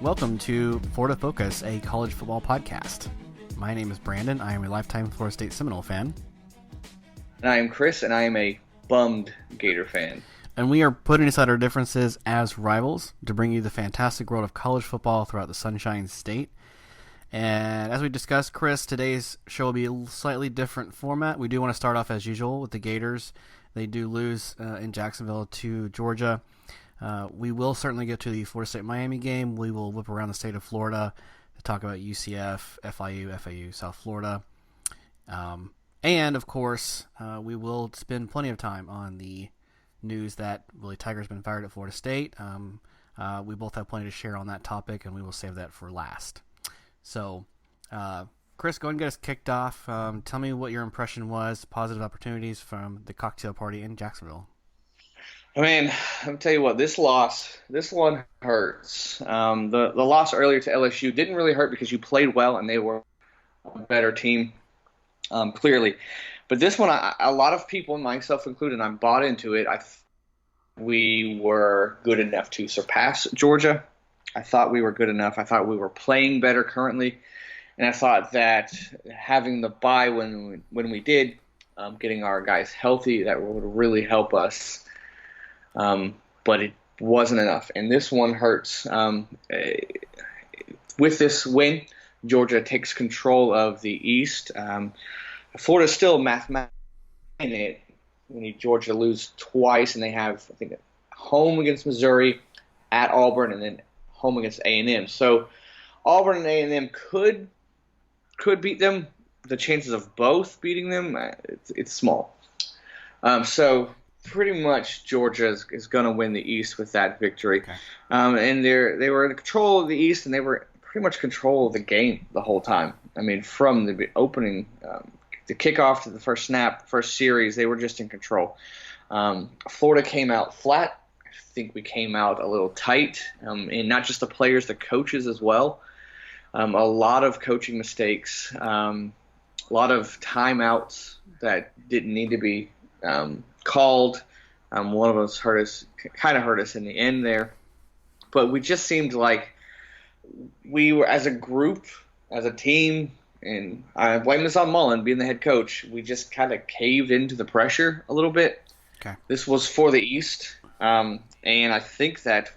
Welcome to Florida Focus, a college football podcast. My name is Brandon. I am a lifetime Florida State Seminole fan. And I am Chris, and I am a bummed Gator fan. And we are putting aside our differences as rivals to bring you the fantastic world of college football throughout the Sunshine State. And as we discussed, Chris, today's show will be a slightly different format. We do want to start off as usual with the Gators. They do lose in Jacksonville to Georgia. We will certainly get to the Florida State-Miami game. We will whip around the state of Florida to talk about UCF, FIU, FAU, South Florida. And, of course, we will spend plenty of time on the news that Willie Taggart has been fired at Florida State. We both have plenty to share on that topic, and we will save that for last. So, Chris, go ahead and get us kicked off. Tell me what your impression was, positive opportunities from the cocktail party in Jacksonville. Man, I'll tell you what, this one hurts. The loss earlier to LSU didn't really hurt because you played well and they were a better team, clearly. But this one, a lot of people, myself included, I'm bought into it. We were good enough to surpass Georgia. I thought we were good enough. I thought we were playing better currently. And I thought that having the bye when we did, getting our guys healthy, that would really help us. But it wasn't enough, and this one hurts. With this win, Georgia takes control of the East. Florida still mathematically in it. We need Georgia to lose twice, and they have, I think, home against Missouri, at Auburn, and then home against A&M. So Auburn and A&M could beat them. The chances of both beating them, it's small. So pretty much Georgia is going to win the East with that victory. Okay. And they were in control of the East, and they were pretty much control of the game the whole time. I mean, from the opening, the kickoff to the first snap, first series, they were just in control. Florida came out flat. I think we came out a little tight, and not just the players, the coaches as well. A lot of coaching mistakes, a lot of timeouts that didn't need to be called. One of us kind of hurt us in the end there, but we just seemed like we were, as a group, as a team, and I blame this on Mullen being the head coach, we just kind of caved into the pressure a little bit. Okay. This was for the East, and I think that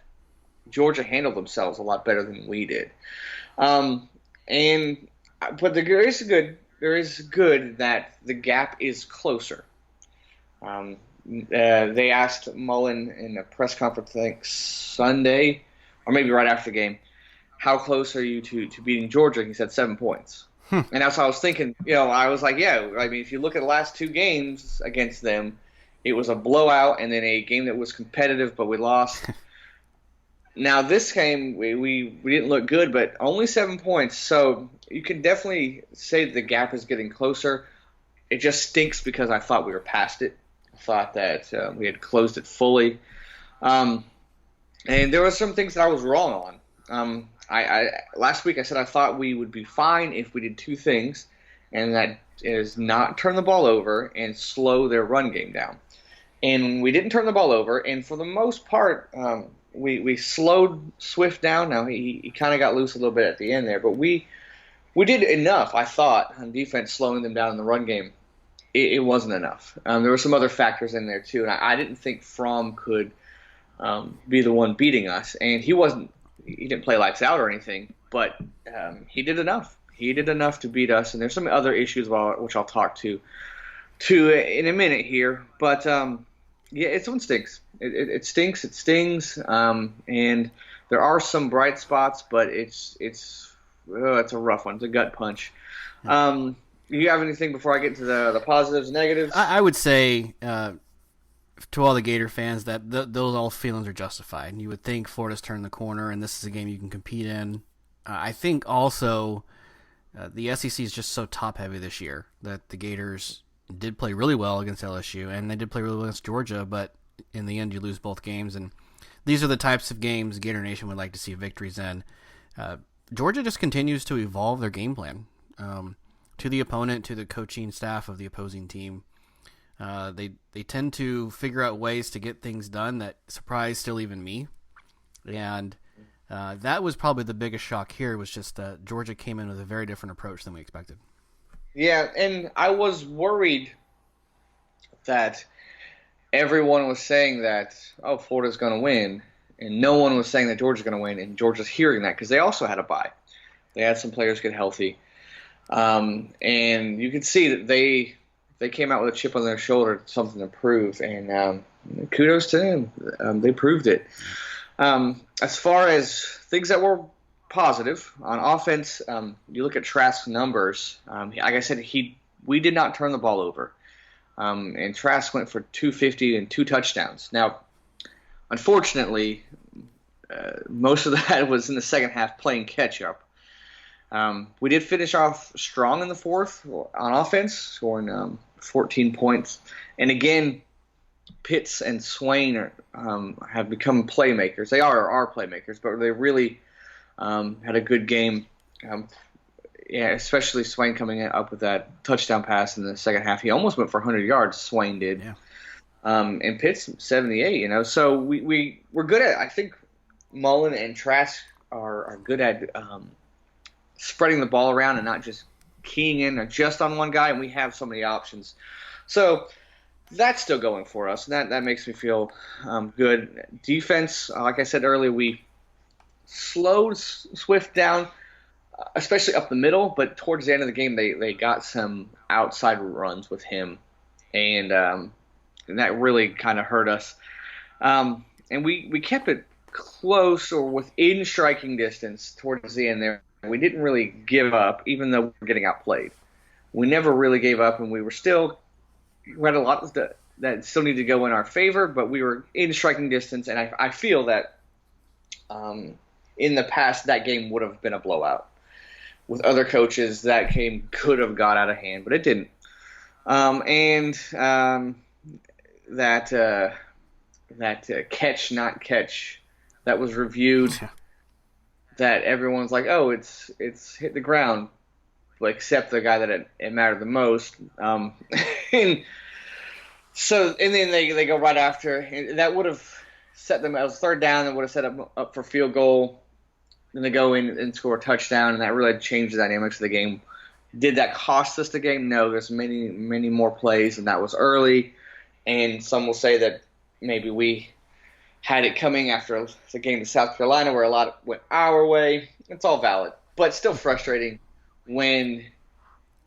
Georgia handled themselves a lot better than we did. But there is good that the gap is closer. They asked Mullen in a press conference, I think Sunday, or maybe right after the game, how close are you to beating Georgia? He said 7 points. And that's what I was thinking. I was like, yeah, I mean, if you look at the last two games against them, it was a blowout and then a game that was competitive, but we lost. Now this game, we didn't look good, but only 7 points. So you can definitely say the gap is getting closer. It just stinks because I thought we were past it. I thought that we had closed it fully. And there were some things that I was wrong on. Last week I said I thought we would be fine if we did two things, and that is not turn the ball over and slow their run game down. And we didn't turn the ball over, and for the most part, we slowed Swift down. Now he kind of got loose a little bit at the end there, but we did enough, I thought, on defense, slowing them down in the run game. It wasn't enough. There were some other factors in there too, and I didn't think Fromm could be the one beating us. And he didn't play lights out or anything, but he did enough. He did enough to beat us. And there's some other issues which I'll talk to in a minute here. But yeah, it's one stinks. It stinks. It stings. And there are some bright spots, but it's a rough one. It's a gut punch. Do you have anything before I get to the positives and negatives? I would say to all the Gator fans that those all feelings are justified. And you would think Florida's turned the corner and this is a game you can compete in. I think also the SEC is just so top-heavy this year that the Gators did play really well against LSU, and they did play really well against Georgia, but in the end you lose both games. And these are the types of games Gator Nation would like to see victories in. Georgia just continues to evolve their game plan. To the opponent, to the coaching staff of the opposing team. They tend to figure out ways to get things done that surprise still even me. And That was probably the biggest shock here, was just that Georgia came in with a very different approach than we expected. Yeah, and I was worried that everyone was saying that, oh, Florida's going to win, and no one was saying that Georgia's going to win, and Georgia's hearing that because they also had a bye. They had some players get healthy. And you could see that they came out with a chip on their shoulder, something to prove, and kudos to them. They proved it. As far as things that were positive on offense, you look at Trask's numbers. Like I said, we did not turn the ball over, and Trask went for 250 and 2 touchdowns. Now, unfortunately, most of that was in the second half playing catch up. We did finish off strong in the fourth on offense, scoring 14 points. And again, Pitts and Swain have become playmakers. They are our playmakers, but they really had a good game. Especially Swain coming up with that touchdown pass in the second half. He almost went for 100 yards, Swain did. Yeah. And Pitts, 78, So we're good at, I think Mullen and Trask are good at spreading the ball around and not just keying in just on one guy, and we have so many options. So that's still going for us, and that makes me feel good. Defense, like I said earlier, we slowed Swift down, especially up the middle, but towards the end of the game they got some outside runs with him, and that really kind of hurt us. And we kept it close or within striking distance towards the end there. We didn't really give up, even though we were getting outplayed. We never really gave up, and we had a lot that still needed to go in our favor, but we were in striking distance, and I feel that in the past that game would have been a blowout. With other coaches, that game could have got out of hand, but it didn't. That catch, not catch, that was reviewed. That everyone's like, oh, it's hit the ground, except the guy that it mattered the most. And then they go right after. And that would have set them. It was third down. That would have set them up for field goal. Then they go in and score a touchdown, and that really changed the dynamics of the game. Did that cost us the game? No. There's many, many more plays, and that was early. And some will say that maybe we had it coming after the game to South Carolina where a lot went our way. It's all valid. But still frustrating when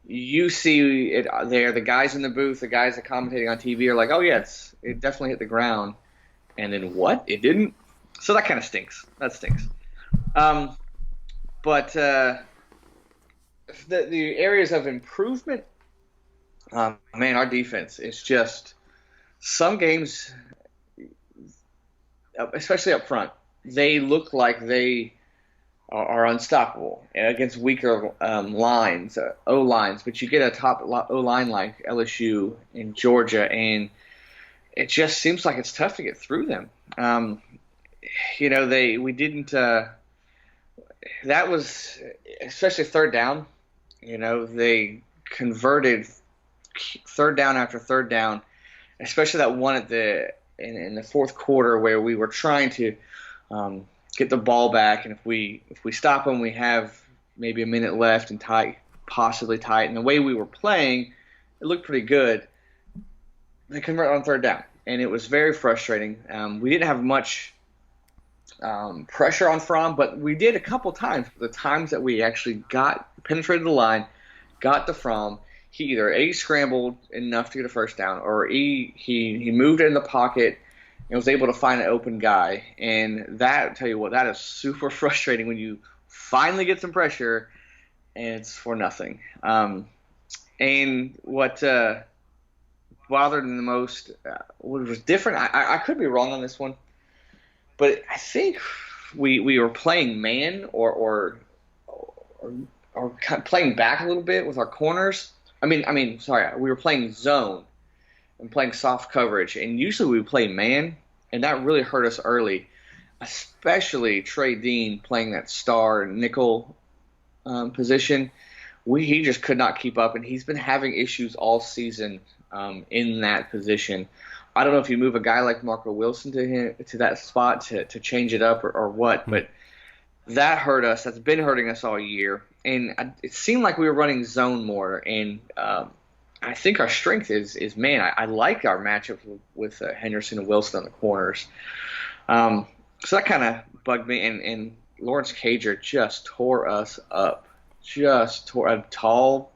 you see it there, the guys in the booth, the guys that commentating on TV are like, oh, yeah, it definitely hit the ground. And then what? It didn't? So that kind of stinks. That stinks. But the areas of improvement, man, our defense is just some games – especially up front, they look like they are unstoppable against weaker lines, O-lines. But you get a top O-line like LSU in Georgia, and it just seems like it's tough to get through them. We didn't. That was especially third down. They converted third down after third down, especially that one at in the fourth quarter where we were trying to get the ball back, and if we stop them, we have maybe a minute left and possibly tie it. And the way we were playing, it looked pretty good. They convert on third down, and it was very frustrating. We didn't have much pressure on Fromm, but we did a couple times. The times that we actually penetrated the line, got to Fromm, he either scrambled enough to get a first down, or he moved in the pocket and was able to find an open guy. And that, tell you what, that is super frustrating when you finally get some pressure and it's for nothing. And what bothered me the most, what was different, I could be wrong on this one, but I think we were playing man or playing back a little bit with our corners. We were playing zone and playing soft coverage, and usually we play man, and that really hurt us early, especially Trey Dean playing that star nickel position. He just could not keep up, and he's been having issues all season in that position. I don't know if you move a guy like Marco Wilson to that spot to change it up or what, but that hurt us. That's been hurting us all year. And it seemed like we were running zone more. And I think our strength is man, I like our matchup with Henderson and Wilson on the corners. So that kind of bugged me. And Lawrence Cager just tore us up. Just tore a tall,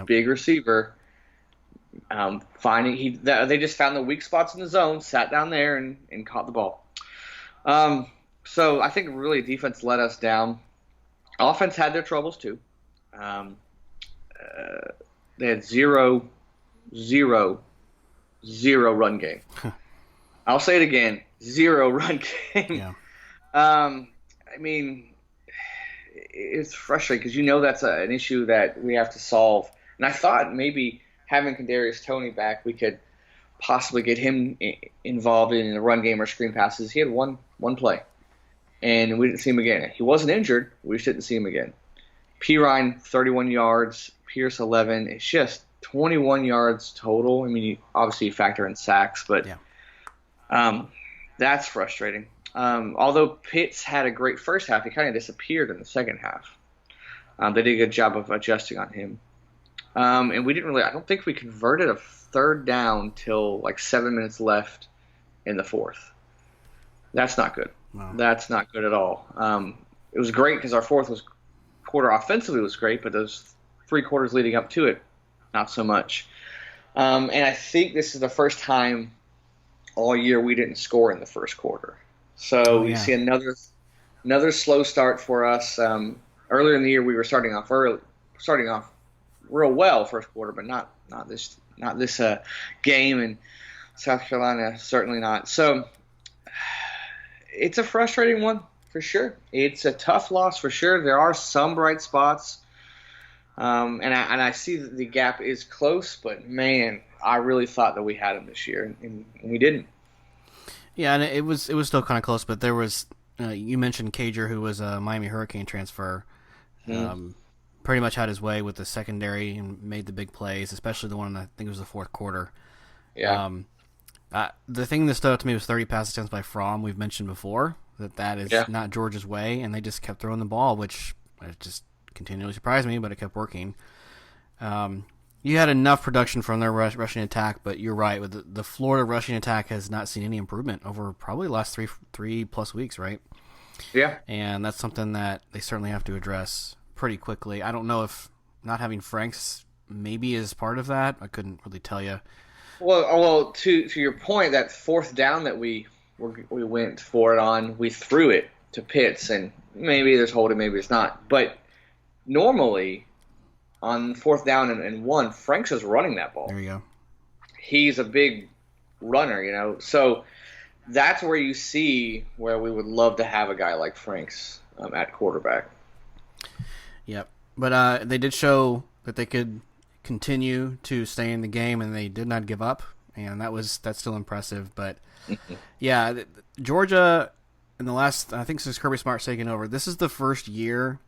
big receiver. They just found the weak spots in the zone, sat down there, and caught the ball. So I think really defense let us down. Offense had their troubles too. They had zero run game. I'll say it again, 0 run game. Yeah. I mean, it's frustrating because that's an issue that we have to solve. And I thought maybe having Kadarius Toney back, we could possibly get him involved in the run game or screen passes. He had one play, and we didn't see him again. He wasn't injured. We just didn't see him again. Pirine, 31 yards. Pierce, 11. It's just 21 yards total. I mean, obviously you factor in sacks, but that's frustrating. Although Pitts had a great first half, he kind of disappeared in the second half. They did a good job of adjusting on him. And we didn't I don't think we converted a third down till like 7 minutes left in the fourth. That's not good. Wow. That's not good at all. It was great because our fourth quarter offensively was great, but those 3 quarters leading up to it, not so much. And I think this is the first time all year we didn't score in the first quarter. So you see another slow start for us. Earlier in the year we were starting off real well first quarter, but not this game, and South Carolina certainly not. So it's a frustrating one for sure. It's a tough loss for sure. There are some bright spots, and I see that the gap is close, but man, I really thought that we had them this year, and we didn't. Yeah, and it was still kind of close, but there was you mentioned Cager, who was a Miami Hurricane transfer. Pretty much had his way with the secondary and made the big plays, especially the one I think it was the fourth quarter. Yeah. The thing that stood out to me was 30 pass attempts by Fromm. We've mentioned before that is not Georgia's way, and they just kept throwing the ball, which just continually surprised me, but it kept working. You had enough production from their rushing attack, but you're right. With the Florida rushing attack has not seen any improvement over probably the last three plus weeks, right? Yeah. And that's something that they certainly have to address pretty quickly. I don't know if not having Franks maybe is part of that. I couldn't really tell you. Well, to your point, that fourth down that we went for it on, we threw it to Pitts, and maybe there's holding, maybe it's not. But normally, on fourth down and 1, Franks is running that ball. There you go. He's a big runner, So that's where you see where we would love to have a guy like Franks at quarterback. Yep. But they did show that they could continue to stay in the game, and they did not give up, and that's still impressive. But, yeah, Georgia, in the last, I think since Kirby Smart's taken over, this is the first year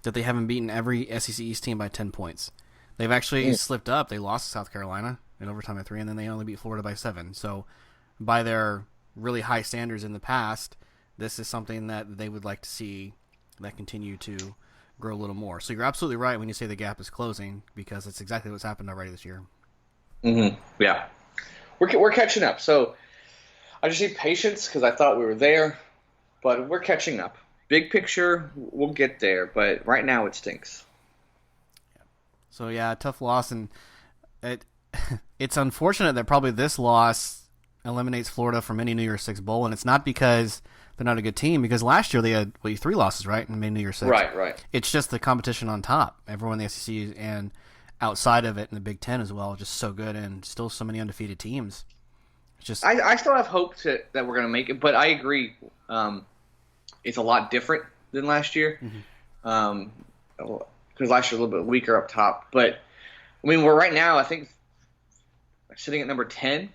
that they haven't beaten every SEC East team by 10 points. They've actually slipped up. They lost to South Carolina in overtime by 3, and then they only beat Florida by 7. So by their really high standards in the past, this is something that they would like to see that continue to grow a little more. So you're absolutely right when you say the gap is closing, because that's exactly what's happened already this year. Mm-hmm. Yeah. We're catching up. So I just need patience because I thought we were there, but we're catching up. Big picture, we'll get there, but right now it stinks. So, yeah, tough loss, and it's unfortunate that probably this loss eliminates Florida from any New Year's Six bowl, and it's not because they're not a good team, because last year they had 3 losses, right, and made New Year's Six. Right. It's just the competition on top. Everyone in the SEC and outside of it in the Big Ten as well, just so good, and still so many undefeated teams. It's just I still have hope that we're going to make it, but I agree. It's a lot different than last year, because last year was a little bit weaker up top. But I mean, we're right now, I think, sitting at number 10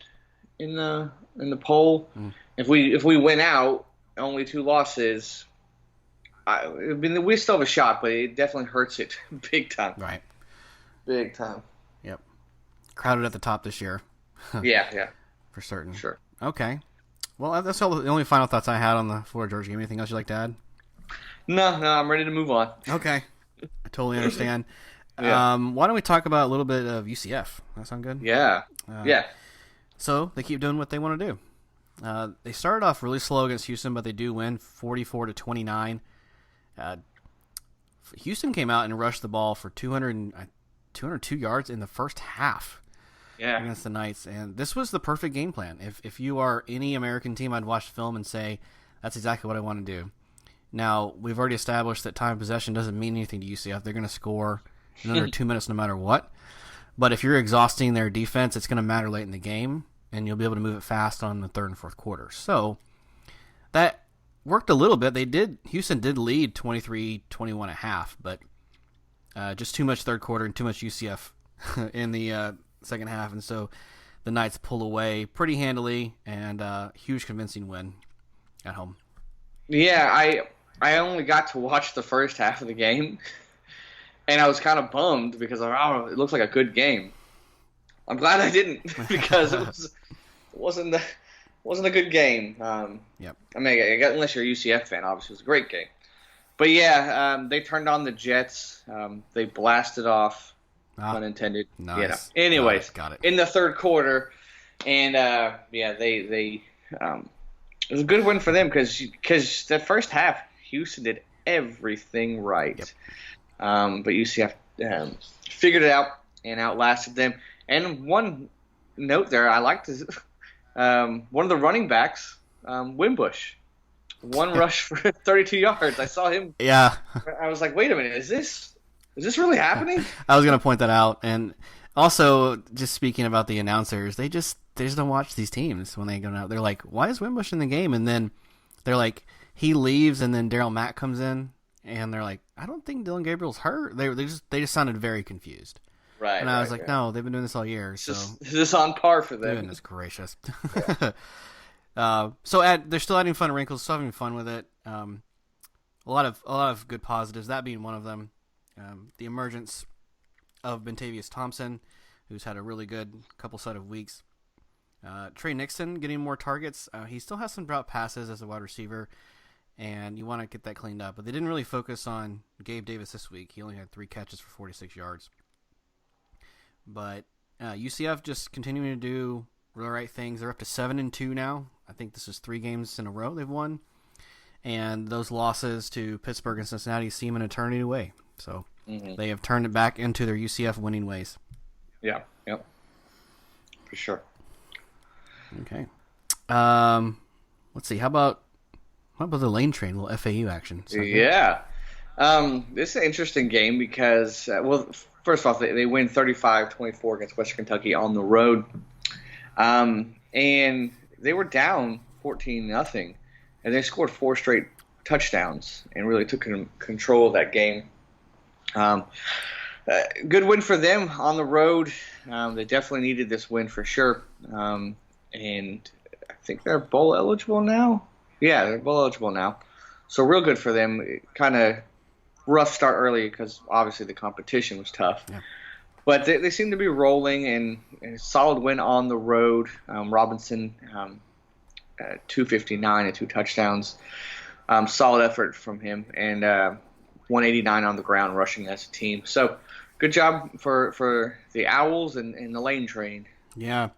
in the poll. If we win out, only 2 losses, I mean, we still have a shot, but it definitely hurts it big time. Right. Big time. Yep. Crowded at the top this year. Yeah. For certain. Sure. Okay. Well, that's all the only final thoughts I had on the Florida Georgia game. Anything else you'd like to add? No, I'm ready to move on. Okay, I totally understand. Yeah. Why don't we talk about a little bit of UCF? That sound good? Yeah. Yeah. So they keep doing what they want to do. They started off really slow against Houston, but they do win 44-29. Houston came out and rushed the ball for 202 yards in the first half against the Knights, and this was the perfect game plan. If you are any American team, I'd watch the film and say, that's exactly what I want to do. Now, we've already established that time of possession doesn't mean anything to UCF. They're going to score in under 2 minutes no matter what. But if you're exhausting their defense, it's going to matter late in the game, and you'll be able to move it fast on the third and fourth quarter. So that worked a little bit. Houston did lead 23-21 at half, but just too much third quarter and too much UCF in the second half, and so the Knights pull away pretty handily, and huge convincing win at home. Yeah, I only got to watch the first half of the game, and I was kind of bummed because it looks like a good game. I'm glad I didn't because it wasn't a good game. Yep. I mean, unless you're a UCF fan, obviously it was a great game. But yeah, they turned on the Jets. They blasted off, pun intended. Nice. Anyways, got it. in the third quarter, and they it was a good win for them because the first half Houston did everything right. Yep. But UCF figured it out and outlasted them. And one note there, I liked is one of the running backs, Wimbush, one rush for 32 yards. I saw him. Yeah. I was like, wait a minute, is this really happening? I was going to point that out, and also just speaking about the announcers, they just don't watch these teams when they go out. They're like, why is Wimbush in the game? And then they're like, he leaves, and then Daryl Mack comes in, and they're like, I don't think Dylan Gabriel's hurt. They just sounded very confused. Right. And I was like, no, they've been doing this all year. So is this on par for them? Goodness gracious. They're still adding fun wrinkles, still having fun with it. A lot of good positives. That being one of them. The emergence of Bentavious Thompson, who's had a really good couple set of weeks. Trey Nixon getting more targets. He still has some drop passes as a wide receiver, and you want to get that cleaned up. But they didn't really focus on Gabe Davis this week. He only had 3 catches for 46 yards. But UCF just continuing to do the right things. They're up to 7-2 now. I think this is 3 games in a row they've won. And those losses to Pittsburgh and Cincinnati seem an eternity away. So they have turned it back into their UCF winning ways. Yeah, yep. For sure. Okay. Let's see. How about the lane train? A little FAU action. Yeah. This is an interesting game because, first off, they win 35-24 against Western Kentucky on the road. And they were down 14-0, and they scored 4 straight touchdowns and really took control of that game. Good win for them on the road. They definitely needed this win for sure. And I think they're bowl eligible now. Yeah, they're bowl eligible now. So real good for them. Kind of rough start early because obviously the competition was tough. Yeah. But they seem to be rolling, and a solid win on the road. Robinson, 259 and 2 touchdowns. Solid effort from him, and 189 on the ground rushing as a team. So good job for the Owls and the lane train. Yeah.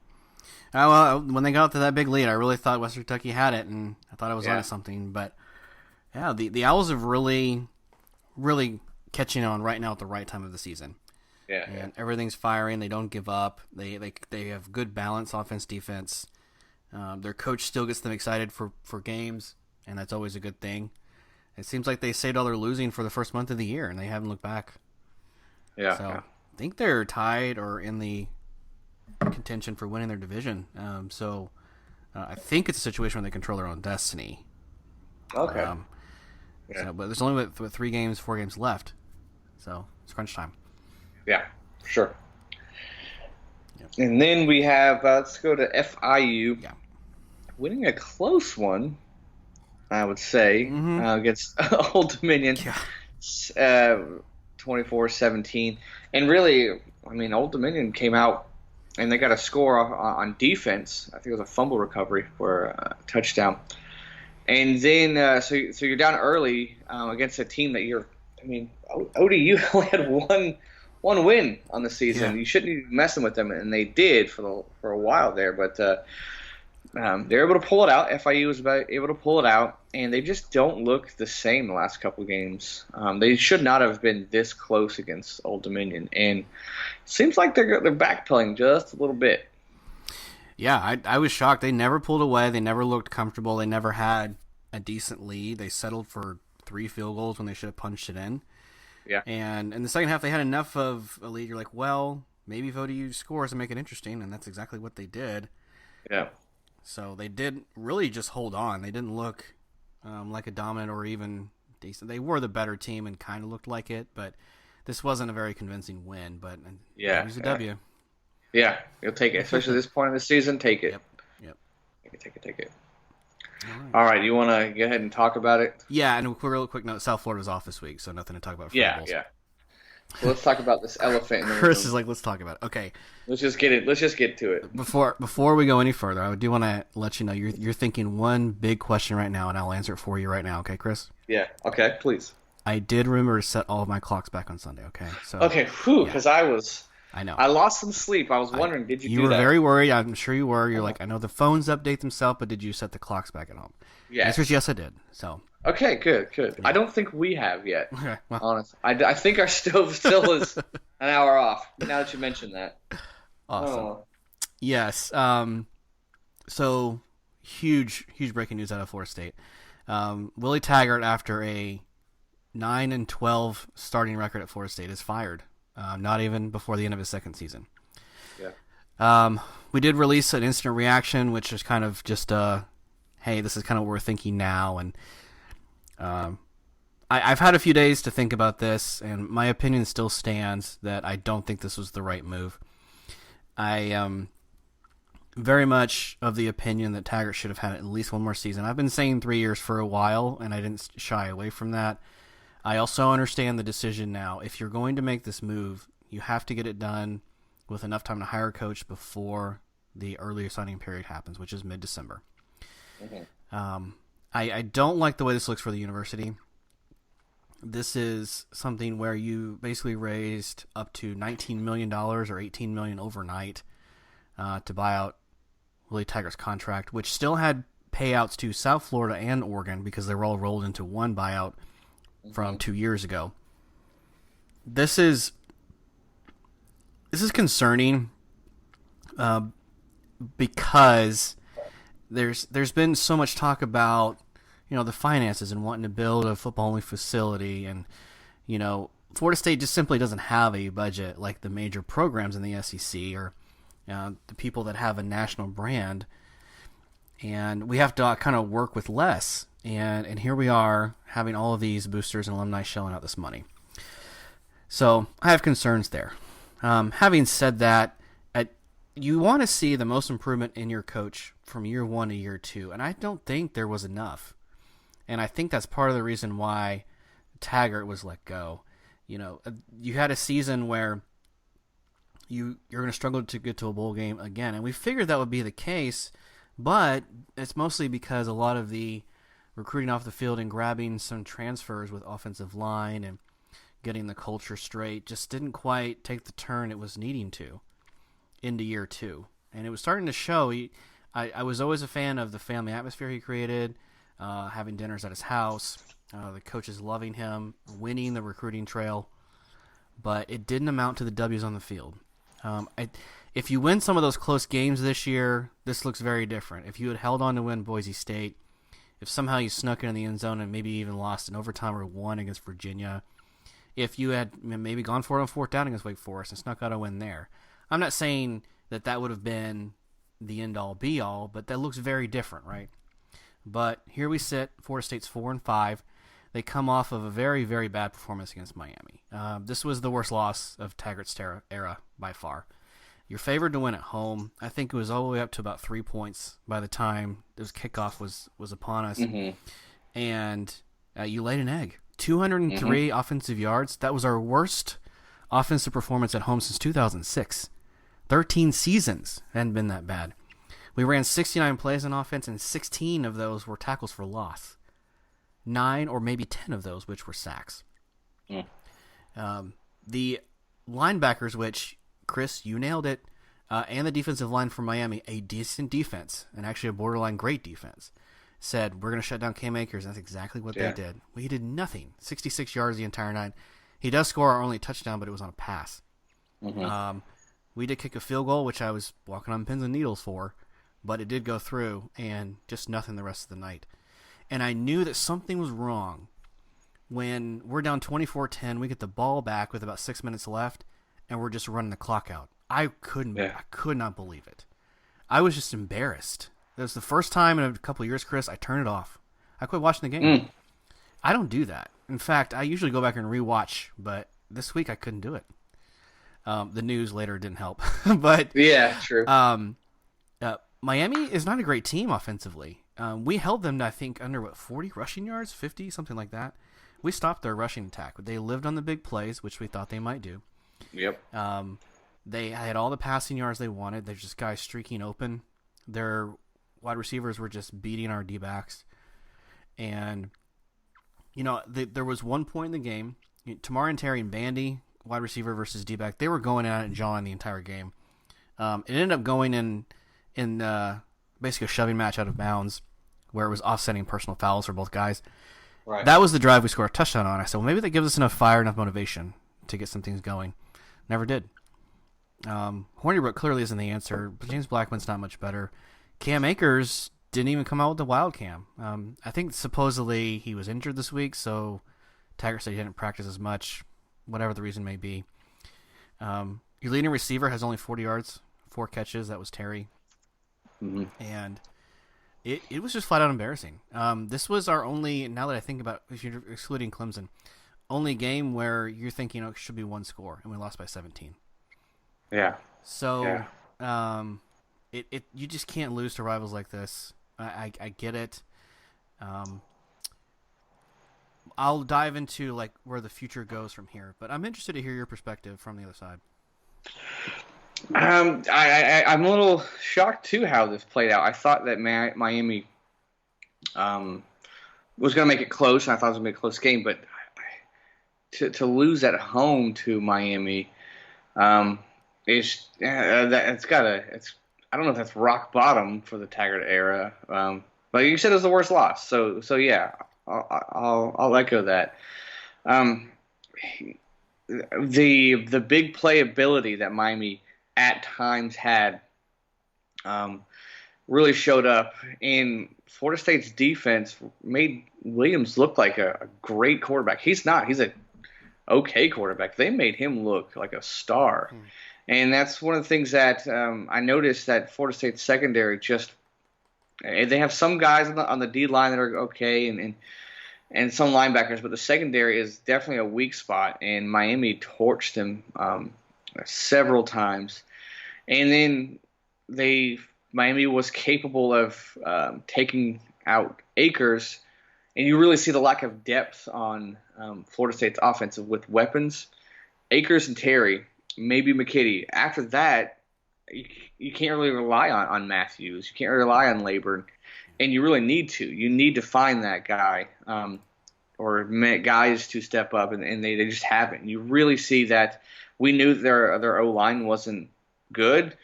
Well, when they got to that big lead, I really thought Western Kentucky had it, and I thought I was onto something. But yeah, the Owls have really, really catching on right now at the right time of the season. Yeah, and everything's firing. They don't give up. They have good balance, offense, defense. Their coach still gets them excited for games, and that's always a good thing. It seems like they saved all their losing for the first month of the year, and they haven't looked back. Yeah. So I think they're tied or in the contention for winning their division. I think it's a situation where they control their own destiny. Okay. But there's only with 4 games left, so it's crunch time. Yeah, for sure. Yep. And then we have, let's go to FIU. Yeah. Winning a close one, I would say, against Old Dominion, 24-17. And really, I mean, Old Dominion came out and they got a score on defense. I think it was a fumble recovery for a touchdown. And then so you're down early against a team that ODU only had one win on the season. Yeah. You shouldn't be messing with them, and they did for a while there. But they're able to pull it out. FIU was able to pull it out, and they just don't look the same the last couple of games. They should not have been this close against Old Dominion, and it seems like they're backpedaling just a little bit. Yeah, I was shocked. They never pulled away. They never looked comfortable. They never had a decent lead. They settled for 3 field goals when they should have punched it in. Yeah. And in the second half, they had enough of a lead. You're like, well, maybe if ODU scores and make it interesting, and that's exactly what they did. Yeah. So they did really just hold on. They didn't look like a dominant or even decent. They were the better team and kind of looked like it, but this wasn't a very convincing win. But yeah, it was a W. Yeah, you'll take it, especially at this point in the season. Take it. Yep. Take it. All right, you want to go ahead and talk about it? Yeah, and a real quick note: South Florida was off this week, so nothing to talk about. For Yeah. So let's talk about this elephant in the room. Chris is like, let's talk about it. Okay. Let's just get to it. Before we go any further, I do want to let you know you're thinking one big question right now, and I'll answer it for you right now. Okay, Chris? Yeah. Okay. Please. I did remember to set all of my clocks back on Sunday. Okay. So. Okay. Because I know. I lost some sleep. I was wondering, did you do that? You were very worried. I'm sure you were. You're like, I know the phones update themselves, but did you set the clocks back at home? Yeah. The answer is yes, I did. So. Okay, good. Yeah. I don't think we have yet. Okay. Well. Honestly, I think our stove still is an hour off. Now that you mentioned that. Awesome. Oh. Yes. So huge breaking news out of Florida State. Willie Taggart, after a 9-12 starting record at Florida State, is fired. Not even before the end of his second season. Yeah. We did release an instant reaction, which is kind of just, hey, this is kind of what we're thinking now. And I've had a few days to think about this, and my opinion still stands that I don't think this was the right move. I am very much of the opinion that Taggart should have had at least one more season. I've been saying 3 years for a while, and I didn't shy away from that. I also understand the decision now. If you're going to make this move, you have to get it done with enough time to hire a coach before the earlier signing period happens, which is mid-December. Mm-hmm. I don't like the way this looks for the university. This is something where you basically raised up to $19 million or $18 million overnight to buy out Willie Taggart's contract, which still had payouts to South Florida and Oregon because they were all rolled into one buyout from 2 years ago. This is concerning because there's been so much talk about the finances and wanting to build a football only facility, and Florida State just simply doesn't have a budget like the major programs in the SEC or the people that have a national brand, and we have to kind of work with less. And here we are having all of these boosters and alumni shelling out this money. So I have concerns there. Having said that, you want to see the most improvement in your coach from year 1 to year 2, and I don't think there was enough. And I think that's part of the reason why Taggart was let go. You had a season where you're going to struggle to get to a bowl game again, and we figured that would be the case, but it's mostly because a lot of the recruiting off the field and grabbing some transfers with offensive line and getting the culture straight just didn't quite take the turn it was needing to into year 2. And it was starting to show. I was always a fan of the family atmosphere he created, having dinners at his house, the coaches loving him, winning the recruiting trail, but it didn't amount to the W's on the field. If you win some of those close games this year, this looks very different. If you had held on to win Boise State, if somehow you snuck in the end zone and maybe even lost in overtime or won against Virginia, if you had maybe gone for it on 4th down against Wake Forest and snuck out a win there, I'm not saying that would have been the end-all, be-all, but that looks very different, right? But here we sit, Florida State's 4-5. They come off of a very, very bad performance against Miami. This was the worst loss of Taggart's era by far. You're favored to win at home. I think it was all the way up to about 3 points by the time this kickoff was upon us. Mm-hmm. And you laid an egg. 203 offensive yards. That was our worst offensive performance at home since 2006. 13 seasons hadn't been that bad. We ran 69 plays on offense, and 16 of those were tackles for loss. 9 or maybe 10 of those, which were sacks. The linebackers, which, Chris, you nailed it, and the defensive line for Miami, a decent defense, and actually a borderline great defense, said, we're going to shut down Cam Akers. And that's exactly what they did. We did nothing. 66 yards the entire night. He does score our only touchdown, but it was on a pass. We did kick a field goal, which I was walking on pins and needles for, but it did go through, and just nothing the rest of the night. And I knew that something was wrong when we're down 24-10, we get the ball back with about 6 minutes left, and we're just running the clock out. I could not believe it. I was just embarrassed. It was the first time in a couple of years, Chris, I turned it off. I quit watching the game. I don't do that. In fact, I usually go back and rewatch, but this week I couldn't do it. The news later didn't help. But yeah, true. Miami is not a great team offensively. We held them, I think, under 40 rushing yards, 50, something like that. We stopped their rushing attack. They lived on the big plays, which we thought they might do. Yep. They had all the passing yards they wanted. There's just guys streaking open. Their wide receivers were just beating our D-backs. And, there was one point in the game, Tamar and Terry and Bandy, wide receiver versus D-back, they were going at it and jawing the entire game. It ended up going in basically a shoving match out of bounds where it was offsetting personal fouls for both guys. Right. That was the drive we scored a touchdown on. I said, well, maybe that gives us enough fire, enough motivation to get some things going. Never did. Hornibrook clearly isn't the answer, but James Blackman's not much better. Cam Akers didn't even come out with the wild cam. I think supposedly he was injured this week, so Taggart said he didn't practice as much, whatever the reason may be. Your leading receiver has only 40 yards, 4 catches. That was Terry. And it was just flat out embarrassing. This was our only, now that I think about it, if you're excluding Clemson, only game where you're thinking, it should be one score, and we lost by 17. Yeah. So, you just can't lose to rivals like this. I get it. I'll dive into where the future goes from here, but I'm interested to hear your perspective from the other side. I'm a little shocked too how this played out. I thought that Miami was going to make it close, and I thought it was going to be a close game, but to lose at home to Miami I don't know if that's rock bottom for the Taggart era. But you said it was the worst loss, so yeah, I'll echo that. The big playability that Miami at times had really showed up, and Florida State's defense made Williams look like a great quarterback. He's not. He's a okay quarterback. They made him look like a star. And that's one of the things that I noticed, that Florida State's secondary they have some guys on the D line that are okay and some linebackers, but the secondary is definitely a weak spot, and Miami torched them several times. And then Miami was capable of taking out Akers, and you really see the lack of depth on Florida State's offensive with weapons. Akers and Terry, maybe McKitty. After that, you can't really rely on Matthews. You can't rely on Laburn, and you really need to. You need to find that guy or guys to step up, and they just haven't. You really see that we knew their O-line wasn't good,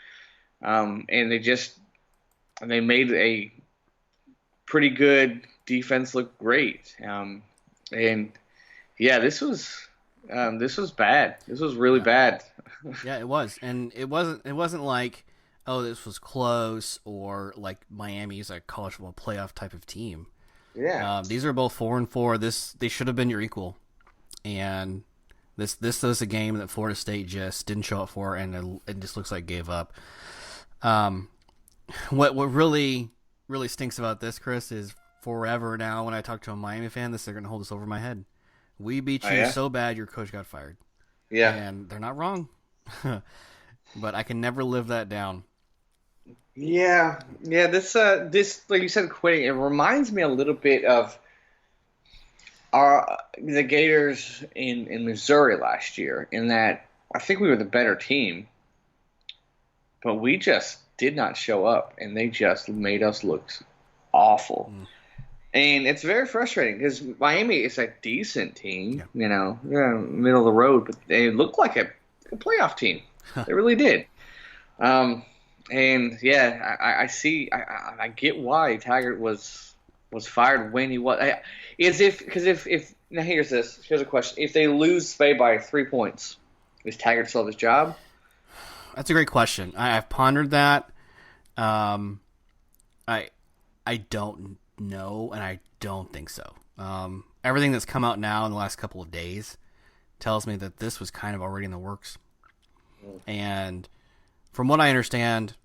and they made a pretty good defense look great. And yeah, this was bad. This was really bad. Yeah, it was, and it wasn't like, oh, this was close, or like Miami's a college football playoff type of team. Yeah, these are both 4-4. They should have been your equal, and this was a game that Florida State just didn't show up for, and it just looks like gave up. What really stinks about this, Chris, is forever now when I talk to a Miami fan, they're going to hold this over my head. We beat you so bad, your coach got fired. Yeah, and they're not wrong. But I can never live that down. Yeah. This like you said, quitting. It reminds me a little bit of the Gators in Missouri last year. In that, I think we were the better team, but we just did not show up, and they just made us look awful. And it's very frustrating because Miami is a decent team, they're middle of the road, but they look like a playoff team. They really did. I see. I get why Taggart was fired when he was. Now here's a question: if they lose Spade by 3 points, is Taggart still have his job? That's a great question. I've pondered that. I don't know, and I don't think so. Everything that's come out now in the last couple of days tells me that this was kind of already in the works. And from what I understand,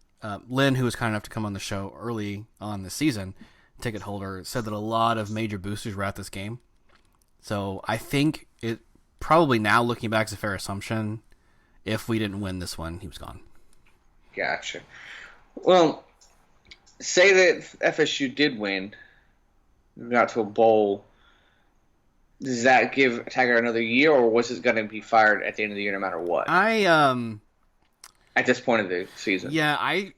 Lynn, who was kind enough to come on the show early on this season, ticket holder, said that a lot of major boosters were at this game. So I think it probably now, looking back, is a fair assumption. If we didn't win this one, he was gone. Gotcha. Well, say that FSU did win, got to a bowl. Does that give Taggart another year, or was it going to be fired at the end of the year no matter what? At this point of the season. Yeah, I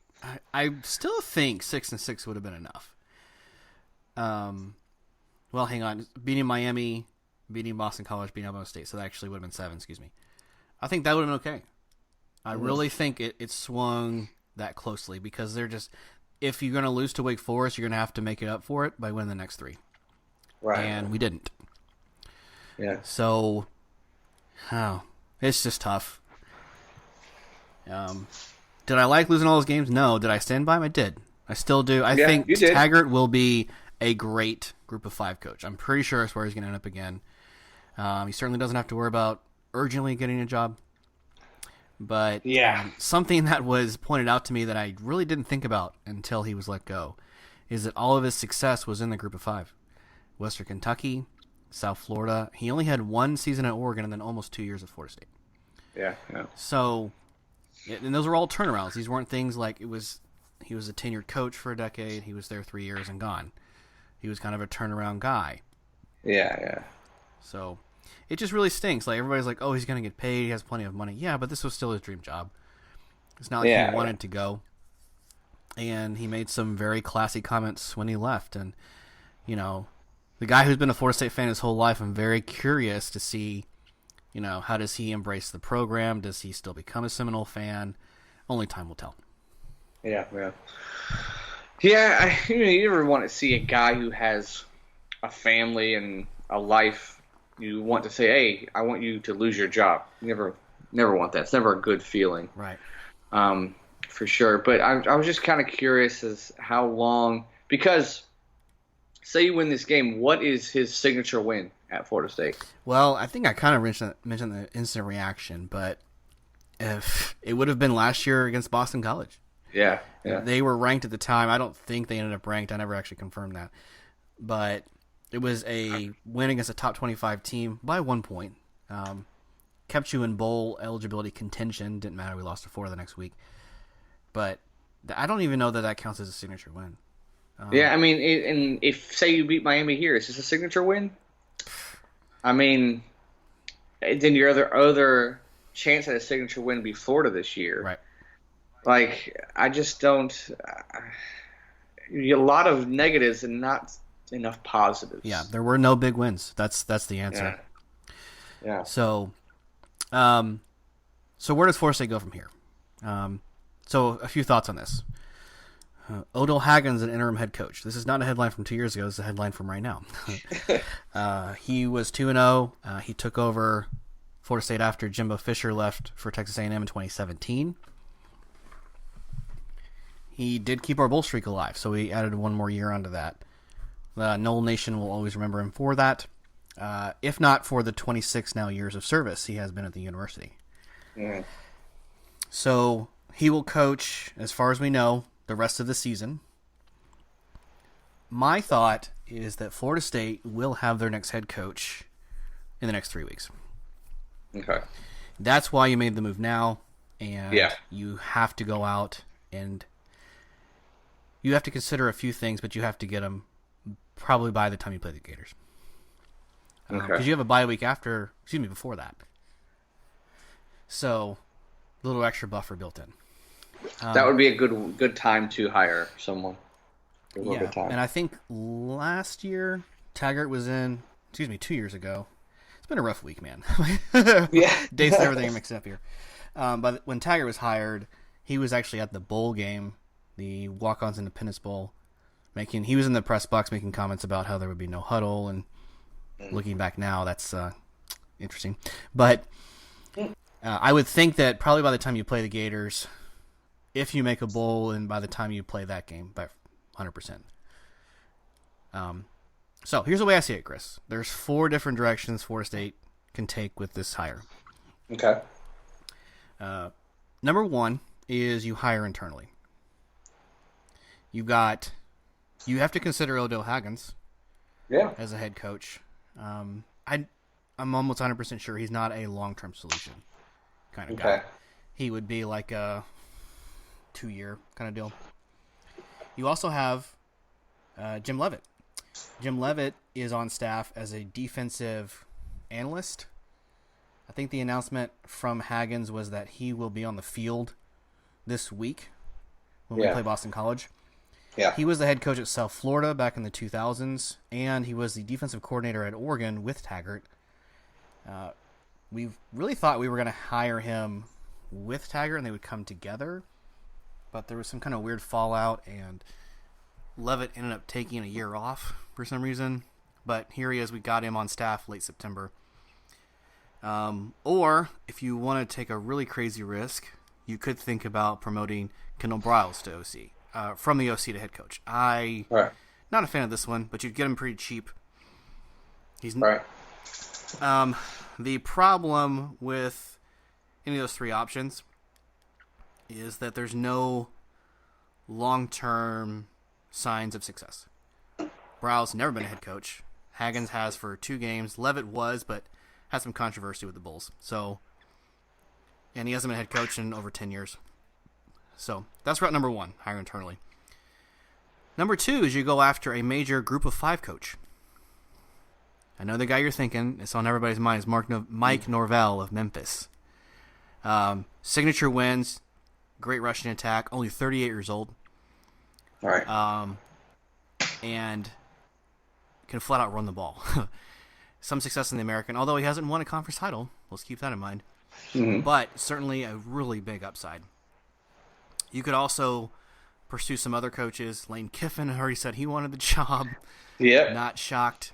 still think 6-6 would have been enough. Well, hang on. Beating Miami, beating Boston College, beating Alabama State, so that actually would have been 7, excuse me. I think that would have been okay. I really think it swung that closely because they're just, if you're going to lose to Wake Forest, you're going to have to make it up for it by winning the next 3. Right. And we didn't. Yeah. So, it's just tough. Did I like losing all those games? No. Did I stand by them? I did. I still do. I think Taggart will be a great Group of 5 coach. I'm pretty sure that's where he's going to end up again. He certainly doesn't have to worry about urgently getting a job. But something that was pointed out to me that I really didn't think about until he was let go is that all of his success was in the Group of 5. Western Kentucky, South Florida. He only had 1 season at Oregon and then almost 2 years at Florida State. Yeah. So, and those were all turnarounds. These weren't things like he was a tenured coach for a decade. He was there 3 years and gone. He was kind of a turnaround guy. Yeah. So, it just really stinks. Like, everybody's like, oh, he's going to get paid. He has plenty of money. Yeah, but this was still his dream job. It's not like he wanted to go. And he made some very classy comments when he left. And, the guy who's been a Florida State fan his whole life, I'm very curious to see, how does he embrace the program? Does he still become a Seminole fan? Only time will tell. Yeah. Yeah, you ever want to see a guy who has a family and a life, you want to say, hey, I want you to lose your job. You never want that. It's never a good feeling. Right. For sure. But I was just kind of curious as how long, because say you win this game, what is his signature win at Florida State? Well, I think I kind of mentioned the instant reaction, but if it would have been last year against Boston College. Yeah. They were ranked at the time. I don't think they ended up ranked. I never actually confirmed that. But it was a win against a top 25 team by 1 point. Kept you in bowl eligibility contention. Didn't matter. We lost to 4 the next week. But I don't even know that counts as a signature win. Yeah, I mean, and if, say, you beat Miami here, is this a signature win? I mean, then your other chance at a signature win would be Florida this year. Right. Like, I just don't a lot of negatives and not enough positives. Yeah, there were no big wins. That's the answer. Yeah. So where does Florida State go from here? So a few thoughts on this. Odell Haggins, an interim head coach. This is not a headline from 2 years ago. This is a headline from right now. He was 2-0. He took over Florida State after Jimbo Fisher left for Texas A&M in 2017. He did keep our bowl streak alive, so we added 1 more year onto that. The Noel Nation will always remember him for that, if not for the 26 now years of service he has been at the university. Yeah. So he will coach, as far as we know, the rest of the season. My thought is that Florida State will have their next head coach in the next 3 weeks. Okay. That's why you made the move now, and yeah. You have to go out and you have to consider a few things, but you have to get them probably by the time you play the Gators. Because you have a bye week before that. So, a little extra buffer built in. That would be a good time to hire someone. Yeah, and I think last year Taggart was in. 2 years ago. It's been a rough week, man. Yeah, Dates and everything are mixed up here. But when Taggart was hired, he was actually at the bowl game, the Walk-Ons Independence Bowl. He was in the press box making comments about how there would be no huddle, and looking back now, that's interesting. But I would think that probably by the time you play the Gators, if you make a bowl, and by the time you play that game, by 100%. So here's the way I see it, Chris. There's 4 different directions Florida State can take with this hire. Okay. Number 1 is you hire internally. You have to consider Odell Haggins as a head coach. I'm almost 100% sure he's not a long-term solution kind of guy. He would be like a 2-year kind of deal. You also have Jim Leavitt. Jim Leavitt is on staff as a defensive analyst. I think the announcement from Haggins was that he will be on the field this week when we play Boston College. Yeah. He was the head coach at South Florida back in the 2000s, and he was the defensive coordinator at Oregon with Taggart. We really thought we were going to hire him with Taggart and they would come together, but there was some kind of weird fallout, and Leavitt ended up taking a year off for some reason. But here he is. We got him on staff late September. Or if you want to take a really crazy risk, you could think about promoting Kendall Briles to OC, from the OC to head coach. Not a fan of this one, but you'd get him pretty cheap. He's right. The problem with any of those 3 options is that there's no long-term signs of success. Briles never been a head coach. Haggins has for 2 games. Leavitt was, but had some controversy with the Bulls. And he hasn't been a head coach in over 10 years. So that's route number 1, hire internally. Number 2 is you go after a major group of 5 coach. I know the guy you're thinking, it's on everybody's mind, is Mike Norvell of Memphis. Signature wins, great rushing attack, only 38 years old. All right. And can flat out run the ball. Some success in the American, although he hasn't won a conference title. Let's keep that in mind. Mm-hmm. But certainly a really big upside. You could also pursue some other coaches. Lane Kiffin already said he wanted the job. Yeah. Not shocked.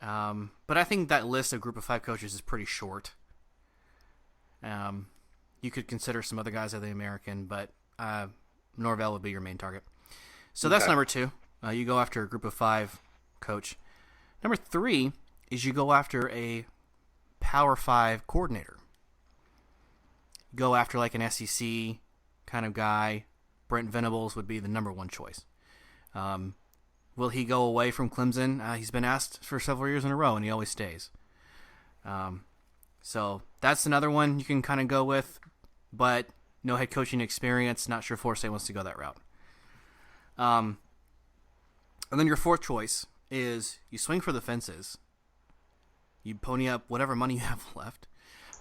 But I think that list of group of 5 coaches is pretty short. You could consider some other guys of the American, but Norvell would be your main target. So that's number 2. You go after a group of 5 coach. Number 3 is you go after a Power 5 coordinator. Go after like an SEC kind of guy. Brent Venables would be the number 1 choice. Will he go away from Clemson? He's been asked for several years in a row, and he always stays. So that's another one you can kind of go with, but no head coaching experience. Not sure Florida State wants to go that route. And then your 4th choice is you swing for the fences. You pony up whatever money you have left,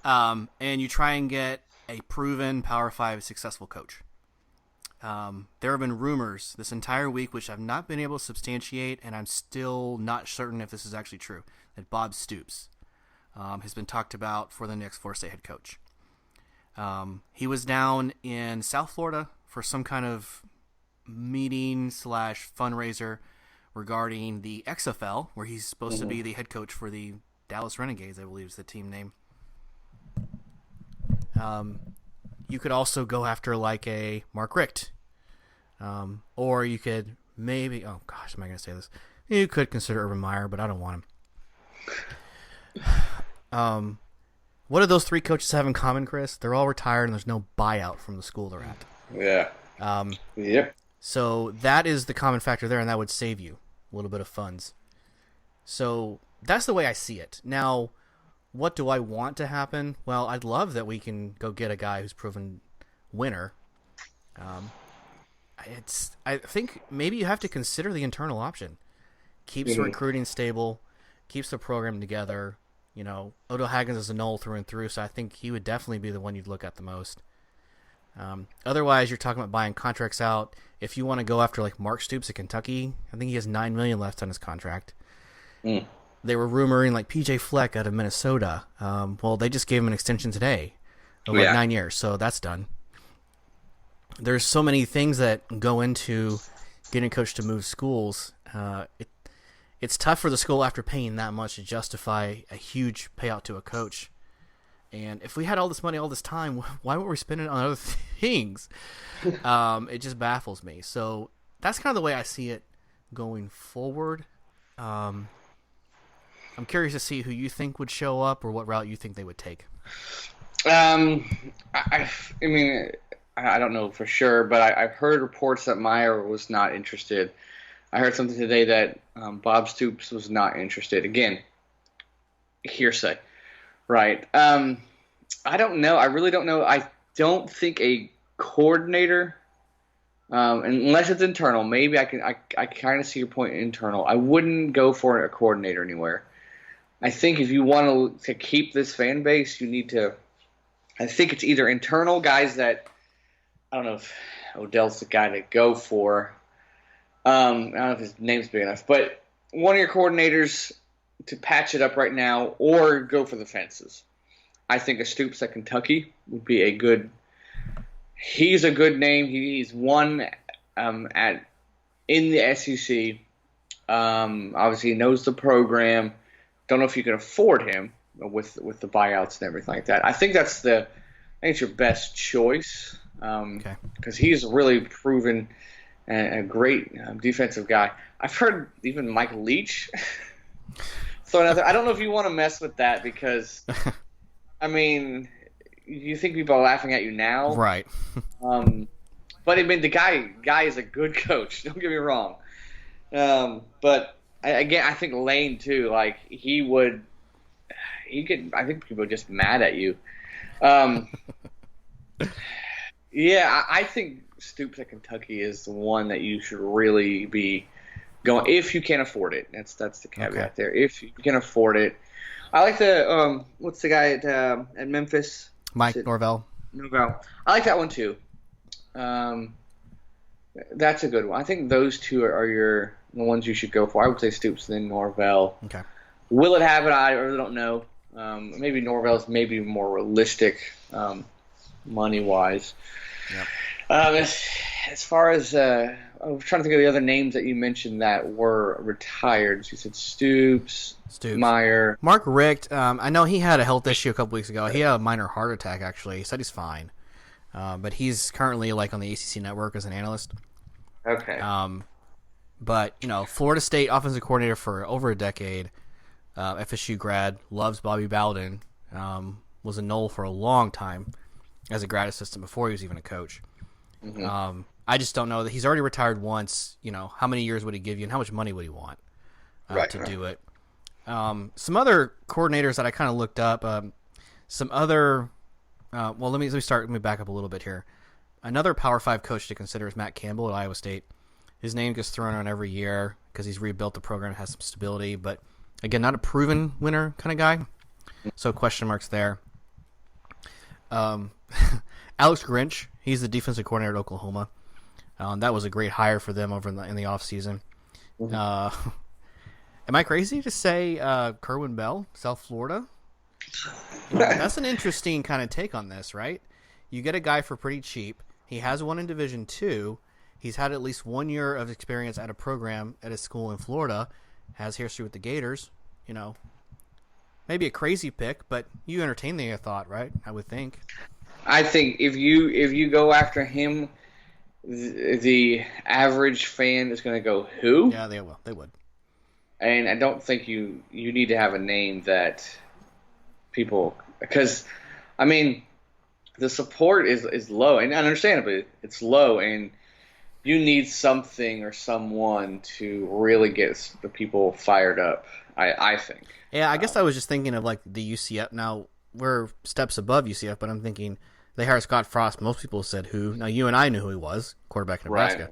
and you try and get a proven Power 5 successful coach. There have been rumors this entire week, which I've not been able to substantiate, and I'm still not certain if this is actually true, that Bob Stoops has been talked about for the next Florida State head coach. He was down in South Florida for some kind of meeting / fundraiser regarding the XFL, where he's supposed to be the head coach for the Dallas Renegades, I believe is the team name. You could also go after like a Mark Richt. Or you could maybe, oh gosh, am I going to say this? You could consider Urban Meyer, but I don't want him. What do those 3 coaches have in common, Chris? They're all retired and there's no buyout from the school they're at. Yeah. Yep. So that is the common factor there, and that would save you a little bit of funds. So that's the way I see it. Now, what do I want to happen? Well, I'd love that we can go get a guy who's proven winner. I think maybe you have to consider the internal option. Keeps recruiting stable, keeps the program together. Odell Haggins is a null through and through, so I think he would definitely be the one you'd look at the most. Otherwise, you're talking about buying contracts out. If you want to go after like Mark Stoops at Kentucky, I think he has $9 million left on his contract. They were rumoring like PJ Fleck out of Minnesota. Well, they just gave him an extension today of like 9 years, so that's done. There's so many things that go into getting a coach to move schools. It's tough for the school after paying that much to justify a huge payout to a coach. And if we had all this money all this time, why weren't we spending it on other things? It just baffles me. So that's kind of the way I see it going forward. I'm curious to see who you think would show up or what route you think they would take. I mean, I don't know for sure, but I've heard reports that Meyer was not interested. I heard something today that Bob Stoops was not interested. Again, hearsay, right? I don't know. I really don't know. I don't think a coordinator, unless it's internal, maybe I kind of see your point internal. I wouldn't go for a coordinator anywhere. I think if you want to keep this fan base, you need to. I think it's either internal guys that I don't know if Odell's the guy to go for. I don't know if his name's big enough, but one of your coordinators to patch it up right now, or go for the fences. I think a Stoops at Kentucky would be a good. He's a good name. He's won in the SEC. Obviously, he knows the program. Don't know if you can afford him with the buyouts and everything like that. I think that's it's your best choice because he's really proven a great defensive guy. I've heard even Mike Leach thrown out there. I don't know if you want to mess with that because, I mean, you think people are laughing at you now, right? But I mean, the guy is a good coach. Don't get me wrong. But again, I think Lane too. Like I think people are just mad at you. Yeah, I think Stoops at Kentucky is the one that you should really be going if you can afford it. That's the caveat there. If you can afford it, I like the what's the guy at Memphis? Mike Norvell. Norvell. I like that one too. That's a good one. I think those two are the ones you should go for. I would say Stoops and then Norvell. Okay. Will it happen? I really don't know. Maybe Norvell's maybe more realistic money wise. Yep. As far as I was trying to think of the other names that you mentioned that were retired. You said Stoops, Meyer, Mark Richt. I know he had a health issue a couple weeks ago. He had a minor heart attack. Actually, he said he's fine, but he's currently like on the ACC network as an analyst. Okay. But Florida State offensive coordinator for over a decade, FSU grad, loves Bobby Bowden. Was a Knoll for a long time as a grad assistant before he was even a coach. Mm-hmm. I just don't know that he's already retired once. How many years would he give you, and how much money would he want to do it? Some other coordinators that I kind of looked up. Some other. Well, let me start. Let me back up a little bit here. Another Power 5 coach to consider is Matt Campbell at Iowa State. His name gets thrown around every year because he's rebuilt the program, has some stability, but again, not a proven winner kind of guy. So question marks there. Alex Grinch, he's the defensive coordinator at Oklahoma. That was a great hire for them over in the offseason. Am I crazy to say Kerwin Bell, South Florida? That's an interesting kind of take on this, right? You get a guy for pretty cheap. He has won in Division II. He's had at least 1 year of experience at a program at a school in Florida. Has history with the Gators. Maybe a crazy pick, but you entertain the thought, right? I would think. I think if you go after him, the average fan is going to go, who? Yeah, they will. They would. And I don't think you need to have a name that people – because, I mean, the support is low. And understandably, it's low. And you need something or someone to really get the people fired up, I think. Yeah, I guess I was just thinking of like the UCF. Now, we're steps above UCF, but I'm thinking they hired Scott Frost. Most people said who. Now, you and I knew who he was, quarterback in Nebraska.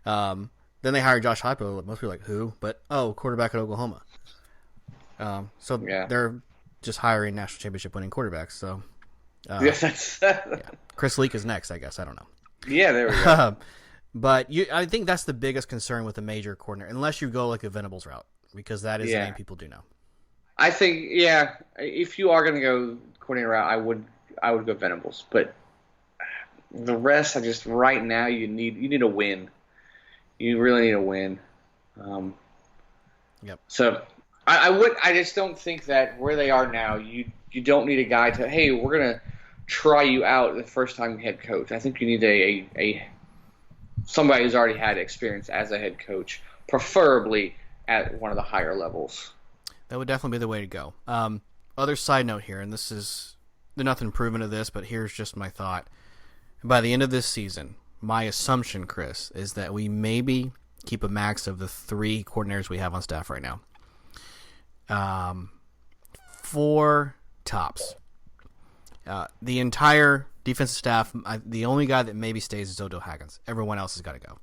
Right. Then they hired Josh Heupel. Most people were like, who? But, quarterback at Oklahoma. They're just hiring national championship winning quarterbacks. So Yes, that's. Yeah. Chris Leak is next, I guess. I don't know. Yeah, there we go. But I think that's the biggest concern with a major coordinator, unless you go like a Venables route, because that is the name people do know. I think, yeah, if you are going to go coordinator route, I would go Venables. But the rest, right now, you need a win. You really need a win. Yep. So I just don't think that where they are now, you don't need a guy to, hey, we're going to try you out the first time head coach. I think you need a somebody who's already had experience as a head coach, preferably at one of the higher levels. That would definitely be the way to go. Other side note here, and there's nothing proven of this, but here's just my thought. By the end of this season, my assumption, Chris, is that we maybe keep a max of the 3 coordinators we have on staff right now. 4 tops. The entire defensive staff, the only guy that maybe stays is Odo Haggins. Everyone else has got to go.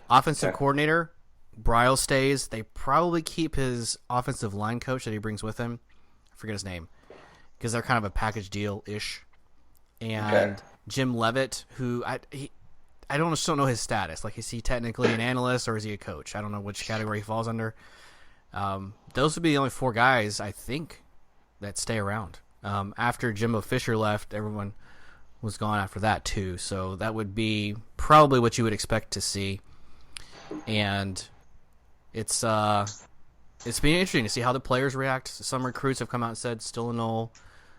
Offensive coordinator, Brile stays. They probably keep his offensive line coach that he brings with him. I forget his name, because they're kind of a package deal-ish. And Jim Leavitt, who I just don't know his status. Like, is he technically an analyst or is he a coach? I don't know which category he falls under. Those would be the only 4 guys, I think, that stay around. After Jimbo Fisher left, everyone was gone after that too. So that would be probably what you would expect to see. And it's been interesting to see how the players react. Some recruits have come out and said still a no.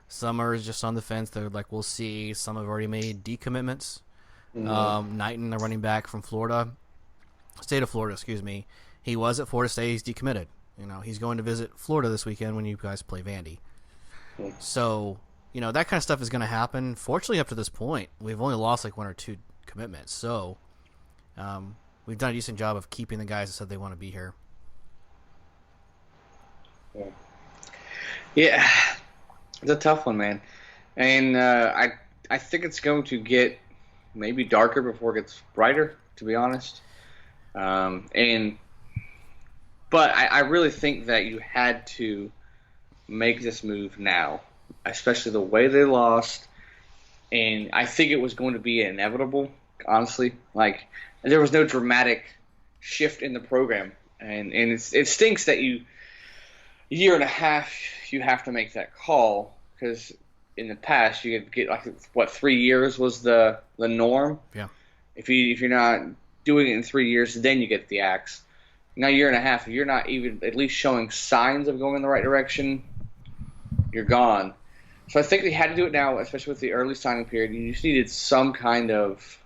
Some are just on the fence. They're like, we'll see. Some have already made decommitments. Knighton, the running back from state of Florida, excuse me. He was at Florida State. He's decommitted. He's going to visit Florida this weekend when you guys play Vandy. So, that kind of stuff is going to happen. Fortunately, up to this point, we've only lost like 1 or 2 commitments. So, we've done a decent job of keeping the guys that said they want to be here. Yeah, it's a tough one, man. And I think it's going to get maybe darker before it gets brighter, to be honest. But I really think that you had to make this move now, especially the way they lost. And I think it was going to be inevitable, honestly. Like, there was no dramatic shift in the program. And it stinks that a year and a half, you have to make that call, because in the past you could get 3 years was the norm. Yeah. If you're not doing it in 3 years, then you get the axe. Now, a year and a half, if you're not even at least showing signs of going in the right direction, you're gone. So I think they had to do it now, especially with the early signing period. You just needed some kind of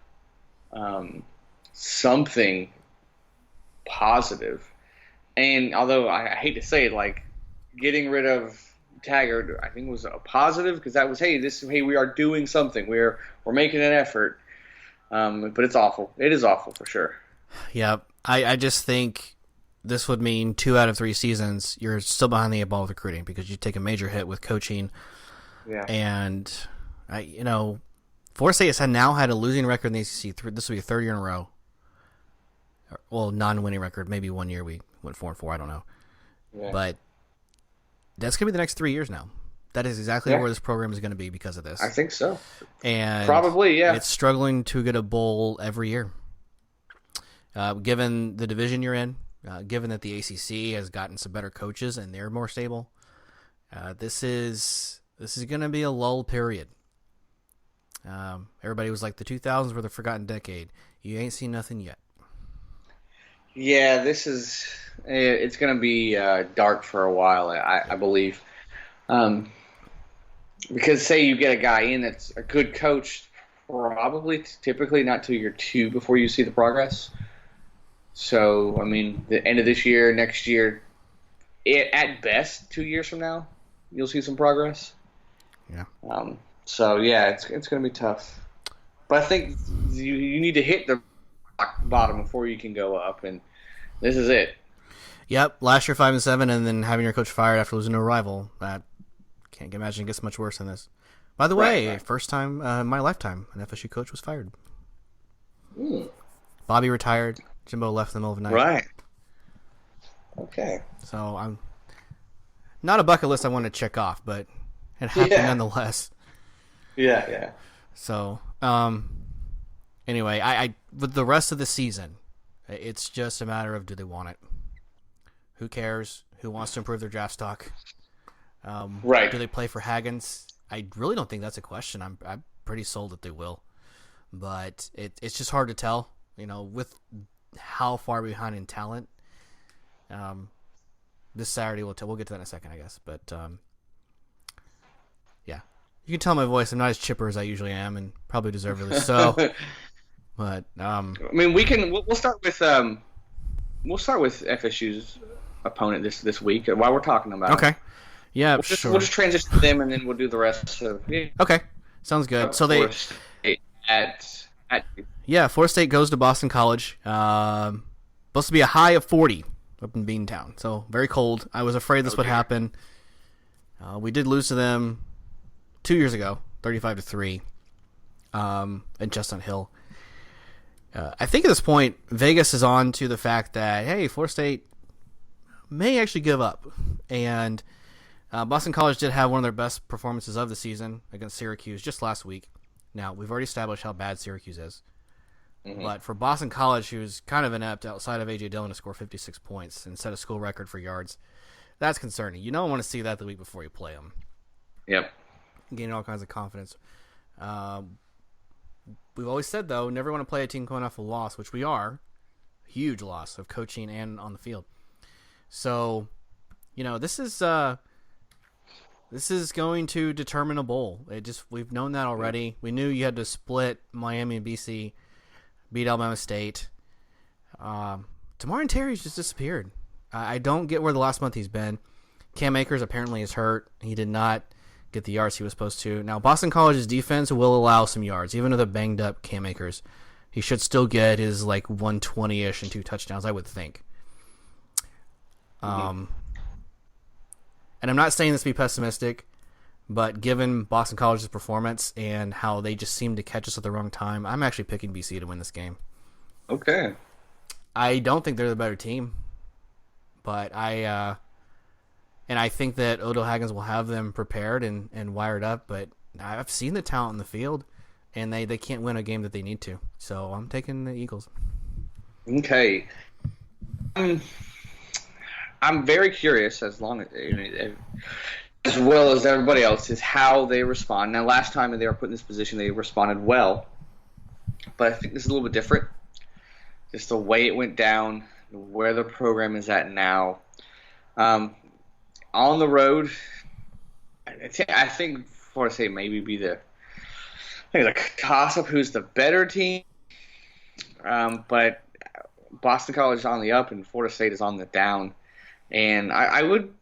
something positive. And although I hate to say it, like, getting rid of Taggart, I think, was a positive, because that was, hey, we are doing something. We're making an effort. But it's awful. It is awful for sure. Yeah, I just think this would mean 2 out of 3 seasons you're still behind the 8 ball with recruiting, because you take a major hit with coaching. Yeah. And Florida State has now had a losing record in the ACC. This will be the 3rd year in a row. Well, non-winning record. Maybe 1 year we went 4-4. I don't know. Yeah. But that's going to be the next 3 years now. That is exactly where this program is going to be because of this. I think so. And probably, yeah. It's struggling to get a bowl every year. Given the division you're in, given that the ACC has gotten some better coaches and they're more stable, this is going to be a lull period. Everybody was like, the 2000s were the forgotten decade. You ain't seen nothing yet. Yeah, it's going to be dark for a while, I believe. Because say you get a guy in that's a good coach, probably typically not till year 2 before you see the progress. So, I mean, the end of this year, next year, at best 2 years from now, you'll see some progress. Yeah. So, yeah, it's going to be tough. But I think you need to hit the bottom before you can go up, and this is it. Yep, last year 5-7, and then having your coach fired after losing to a rival. That can't imagine it gets much worse than this. By the way, first time in my lifetime an FSU coach was fired. Bobby retired. Jimbo left in the middle of the night. Right. Okay. So I'm not a bucket list I want to check off, but it happened nonetheless. Yeah, yeah. So, anyway, I with the rest of the season, it's just a matter of do they want it? Who cares? Who wants to improve their draft stock? Right. Do they play for Haggins? I really don't think that's a question. I'm pretty sold that they will, but it's just hard to tell. With how far behind in talent. This Saturday we'll get to that in a second, I guess. But yeah, you can tell my voice. I'm not as chipper as I usually am, and probably deservedly so. But I mean, we'll start with FSU's opponent this week while we're talking about it. Okay. Yeah, sure. We'll just transition to them, and then we'll do the rest. Okay, sounds good. So they Florida State goes to Boston College. Supposed to be a high of 40 up in Beantown, so very cold. I was afraid this would happen. We did lose to them 2 years ago, 35-3, at Chestnut Hill. I think at this point, Vegas is on to the fact that, hey, Florida State may actually give up. And Boston College did have one of their best performances of the season against Syracuse just last week. Now, we've already established how bad Syracuse is. Mm-hmm. But for Boston College, who's kind of inept outside of A.J. Dillon to score 56 points and set a school record for yards, that's concerning. You don't want to see that the week before you play them. Yep. Gaining all kinds of confidence. We've always said, though, never want to play a team coming off a loss, which we are. Huge loss of coaching and on the field. So, this is going to determine a bowl. We've known that already. We knew you had to split Miami and BC, beat Alabama State. Tamarian Terry's just disappeared. I don't get where the last month he's been. Cam Akers apparently is hurt. He did not get the yards he was supposed to. Now, Boston College's defense will allow some yards, even with a banged-up Cam Akers. He should still get his, 120-ish and 2 touchdowns, I would think. And I'm not saying this to be pessimistic, but given Boston College's performance and how they just seem to catch us at the wrong time, I'm actually picking BC to win this game. Okay. I don't think they're the better team, but I think that Odo Haggins will have them prepared and wired up, but I've seen the talent in the field, and they can't win a game that they need to. So I'm taking the Eagles. Okay. I'm very curious, as well as everybody else, is how they respond. Now, last time they were put in this position, they responded well, but I think this is a little bit different. Just the way it went down, where the program is at now. On the road, I think Florida State maybe be the toss-up who's the better team, but Boston College is on the up and Florida State is on the down. And I wouldn't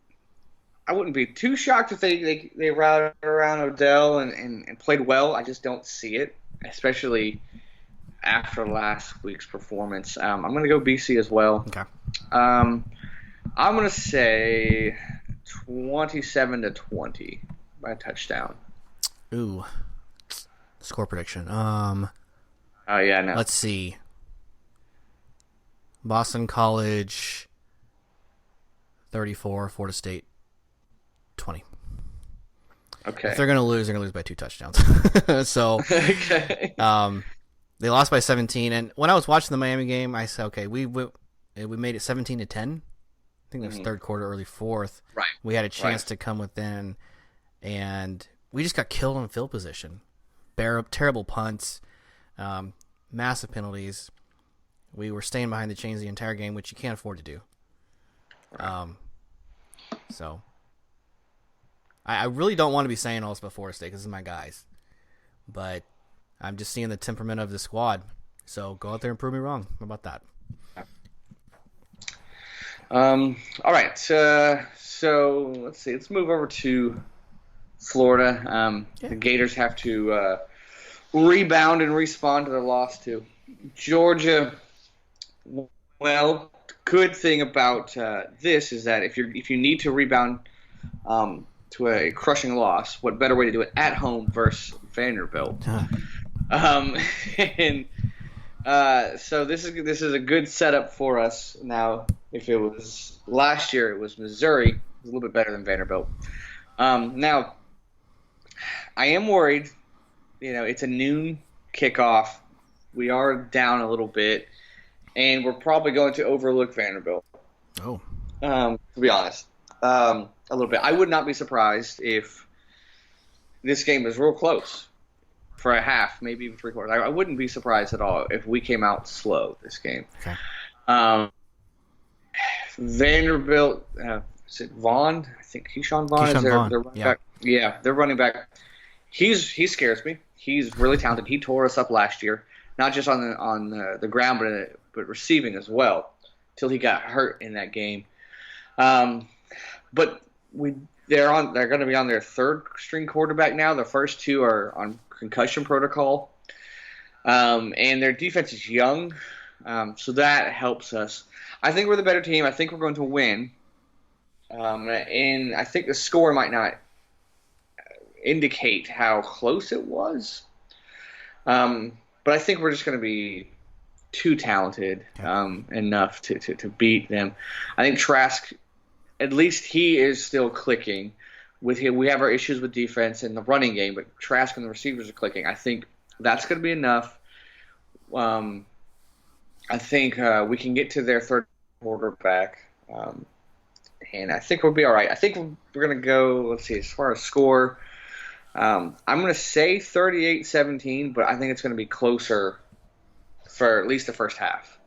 be too shocked if they routed around Odell and played well. I just don't see it, especially after last week's performance. I'm going to go BC as well. Okay. I'm going to say 27-20 by a touchdown. Ooh. Score prediction. Oh, yeah, no. Let's see. Boston College 34, Florida State 20. Okay. If they're going to lose, they're going to lose by 2 touchdowns. So, okay. They lost by 17. And when I was watching the Miami game, I said, okay, we made it 17-10. I think that was third quarter, early fourth. Right. We had a chance to come within, and we just got killed on field position. Terrible punts, massive penalties. We were staying behind the chains the entire game, which you can't afford to do. Right. So I really don't want to be saying all this about Florida State because this is my guys, but I'm just seeing the temperament of the squad. So go out there and prove me wrong. How about that? All right. So let's see. Let's move over to Florida. The Gators have to rebound and respond to their loss to Georgia. Well, good thing about this is that if you need to rebound to a crushing loss, what better way to do it at home versus Vanderbilt? So this is a good setup for us. Now, if it was last year, it was Missouri. It was a little bit better than Vanderbilt. Now, I am worried it's a noon kickoff. We are down a little bit, and we're probably going to overlook Vanderbilt. Oh. To be honest, a little bit. I would not be surprised if this game is real close for a half, maybe even three quarters. I wouldn't be surprised at all if we came out slow this game. Okay. Vanderbilt, is it Vaughn? I think Keyshawn Vaughn is their running back. Yeah, their running back. He scares me. He's really talented. He tore us up last year, not just on the ground, but receiving as well, till he got hurt in that game. But they're going to be on their third string quarterback now. The first two are on concussion protocol, and their defense is young, so that helps us. I think we're the better team. I think we're going to win, and I think the score might not indicate how close it was, but I think we're just going to be too talented enough to beat them. I think Trask, at least he is still clicking. With him, we have our issues with defense and the running game, but Trask and the receivers are clicking. I think that's going to be enough. I think we can get to their third quarterback, and I think we'll be all right. I think we're going to go, let's see, as far as score, I'm going to say 38-17, but I think it's going to be closer for at least the first half.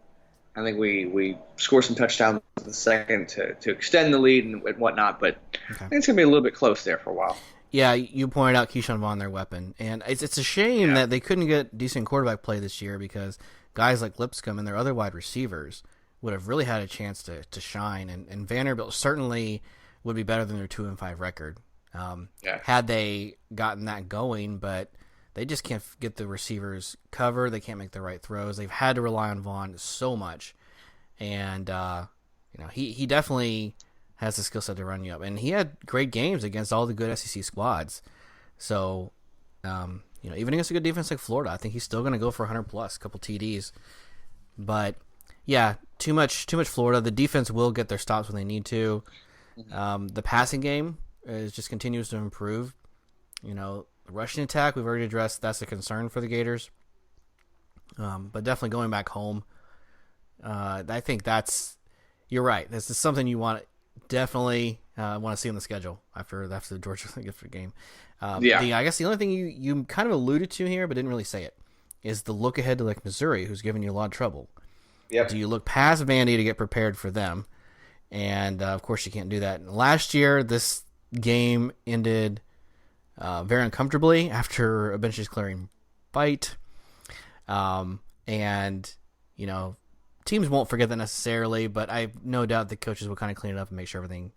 I think we score some touchdowns in the second to extend the lead and whatnot, but I think it's going to be a little bit close there for a while. Yeah, you pointed out Keyshawn Vaughn, their weapon, and it's a shame that they couldn't get decent quarterback play this year because guys like Lipscomb and their other wide receivers would have really had a chance to shine, and Vanderbilt certainly would be better than their 2-5 record had they gotten that going, but they just can't get the receivers covered. They can't make the right throws. They've had to rely on Vaughn so much, and he definitely has the skill set to run you up. And he had great games against all the good SEC squads. So, even against a good defense like Florida, I think he's still going to go for 100 plus, a couple TDs. But yeah, too much Florida. The defense will get their stops when they need to. The passing game just continues to improve. The rushing attack, we've already addressed. That's a concern for the Gators. But definitely going back home, I think you're right. This is something you definitely want to see on the schedule after the Georgia game. I guess the only thing you kind of alluded to here, but didn't really say it, is the look ahead to like Missouri, who's giving you a lot of trouble. Yep. Do you look past Vandy to get prepared for them? And of course, you can't do that. Last year, this game ended very uncomfortably after a benches clearing fight. Teams won't forget that necessarily, but I have no doubt the coaches will kind of clean it up and make sure everything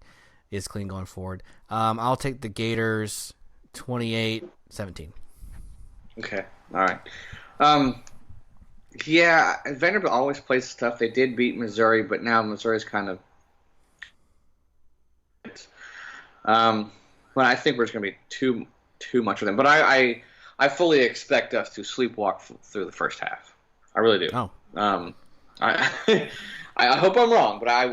is clean going forward. I'll take the Gators 28-17. Okay. All right. Vanderbilt always plays tough. They did beat Missouri, but now Missouri's kind of but I think we're just going to be too much of them. But I fully expect us to sleepwalk through the first half. I really do. Oh. I hope I'm wrong, but I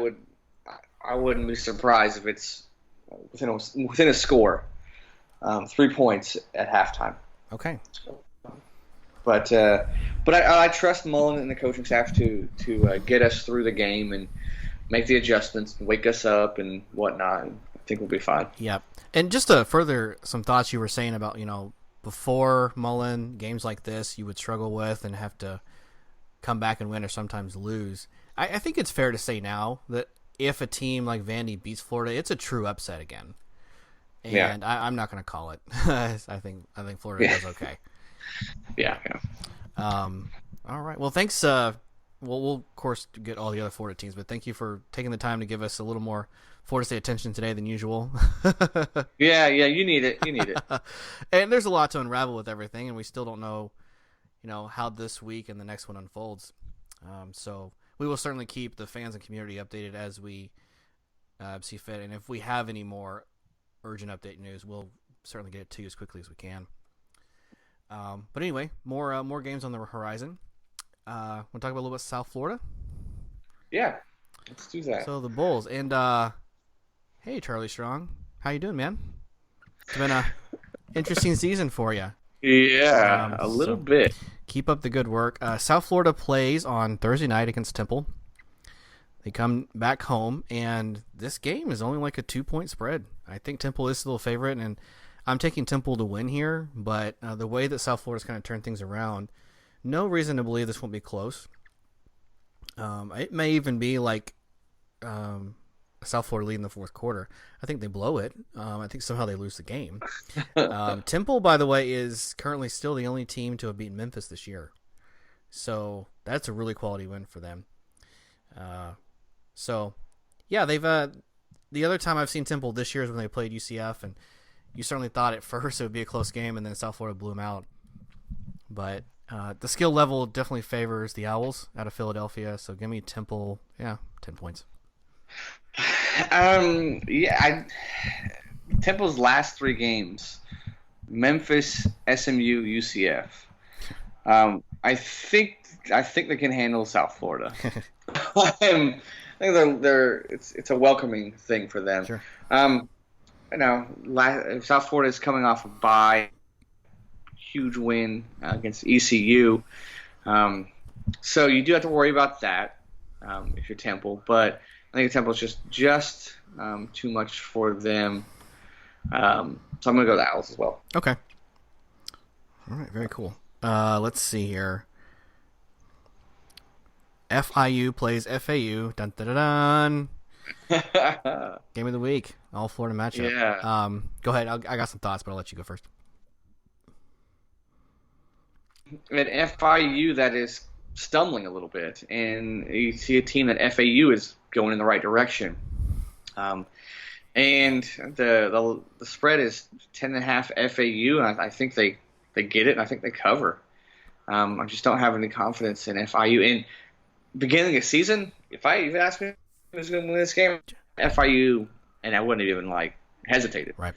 wouldn't be surprised if it's within a score, 3 points at halftime. Okay. But I trust Mullen and the coaching staff to get us through the game and make the adjustments, and wake us up and whatnot. And I think we'll be fine. Yep. And just to further some thoughts you were saying about, before Mullen, games like this you would struggle with and have to come back and win or sometimes lose. I think it's fair to say now that if a team like Vandy beats Florida, it's a true upset again. And I'm not going to call it. I think Florida does okay. Yeah. All right. Well, thanks. We'll of course get all the other Florida teams, but thank you for taking the time to give us a little more Florida State attention today than usual. Yeah, you need it. And there's a lot to unravel with everything, and we still don't know, how this week and the next one unfolds. So we will certainly keep the fans and community updated as we see fit, and if we have any more urgent update news, we'll certainly get it to you as quickly as we can. But anyway, more games on the horizon. Want to talk about a little bit South Florida? Yeah, let's do that. So the Bulls and hey, Charlie Strong, how you doing, man? It's been a interesting season for you. Yeah, a little So bit. keep up the good work. South Florida plays on Thursday night against Temple. They come back home, and this game is only like a 2-point spread. I think Temple is still a favorite, and I'm taking Temple to win here, but the way that South Florida's kind of turned things around, no reason to believe this won't be close. It may even be like South Florida lead in the fourth quarter. I think they blow it. I think somehow they lose the game. Temple, by the way, is currently still the only team to have beaten Memphis this year. So that's a really quality win for them. They've the other time I've seen Temple this year is when they played UCF, and you certainly thought at first it would be a close game, and then South Florida blew them out. But the skill level definitely favors the Owls out of Philadelphia, so give me Temple, 10 points. Temple's last 3 games: Memphis, SMU, UCF. I think they can handle South Florida. I think it's a welcoming thing for them. Sure. South Florida is coming off a bye, huge win against ECU. So you do have to worry about that if you're Temple, but I think Temple's just too much for them. So I'm going to go to the Owls as well. Okay. All right, very cool. Let's see here. FIU plays FAU. Dun, dun, dun, dun. Game of the week. All Florida matchup. Yeah. Go ahead. I got some thoughts, but I'll let you go first. At FIU, that is stumbling a little bit, and you see a team that FAU is going in the right direction. And the spread is 10.5 FAU, and I think they get it, and I think they cover. I just don't have any confidence in FIU. And beginning of the season, if you asked me who's going to win this game, FIU, and I wouldn't have even hesitated. Right.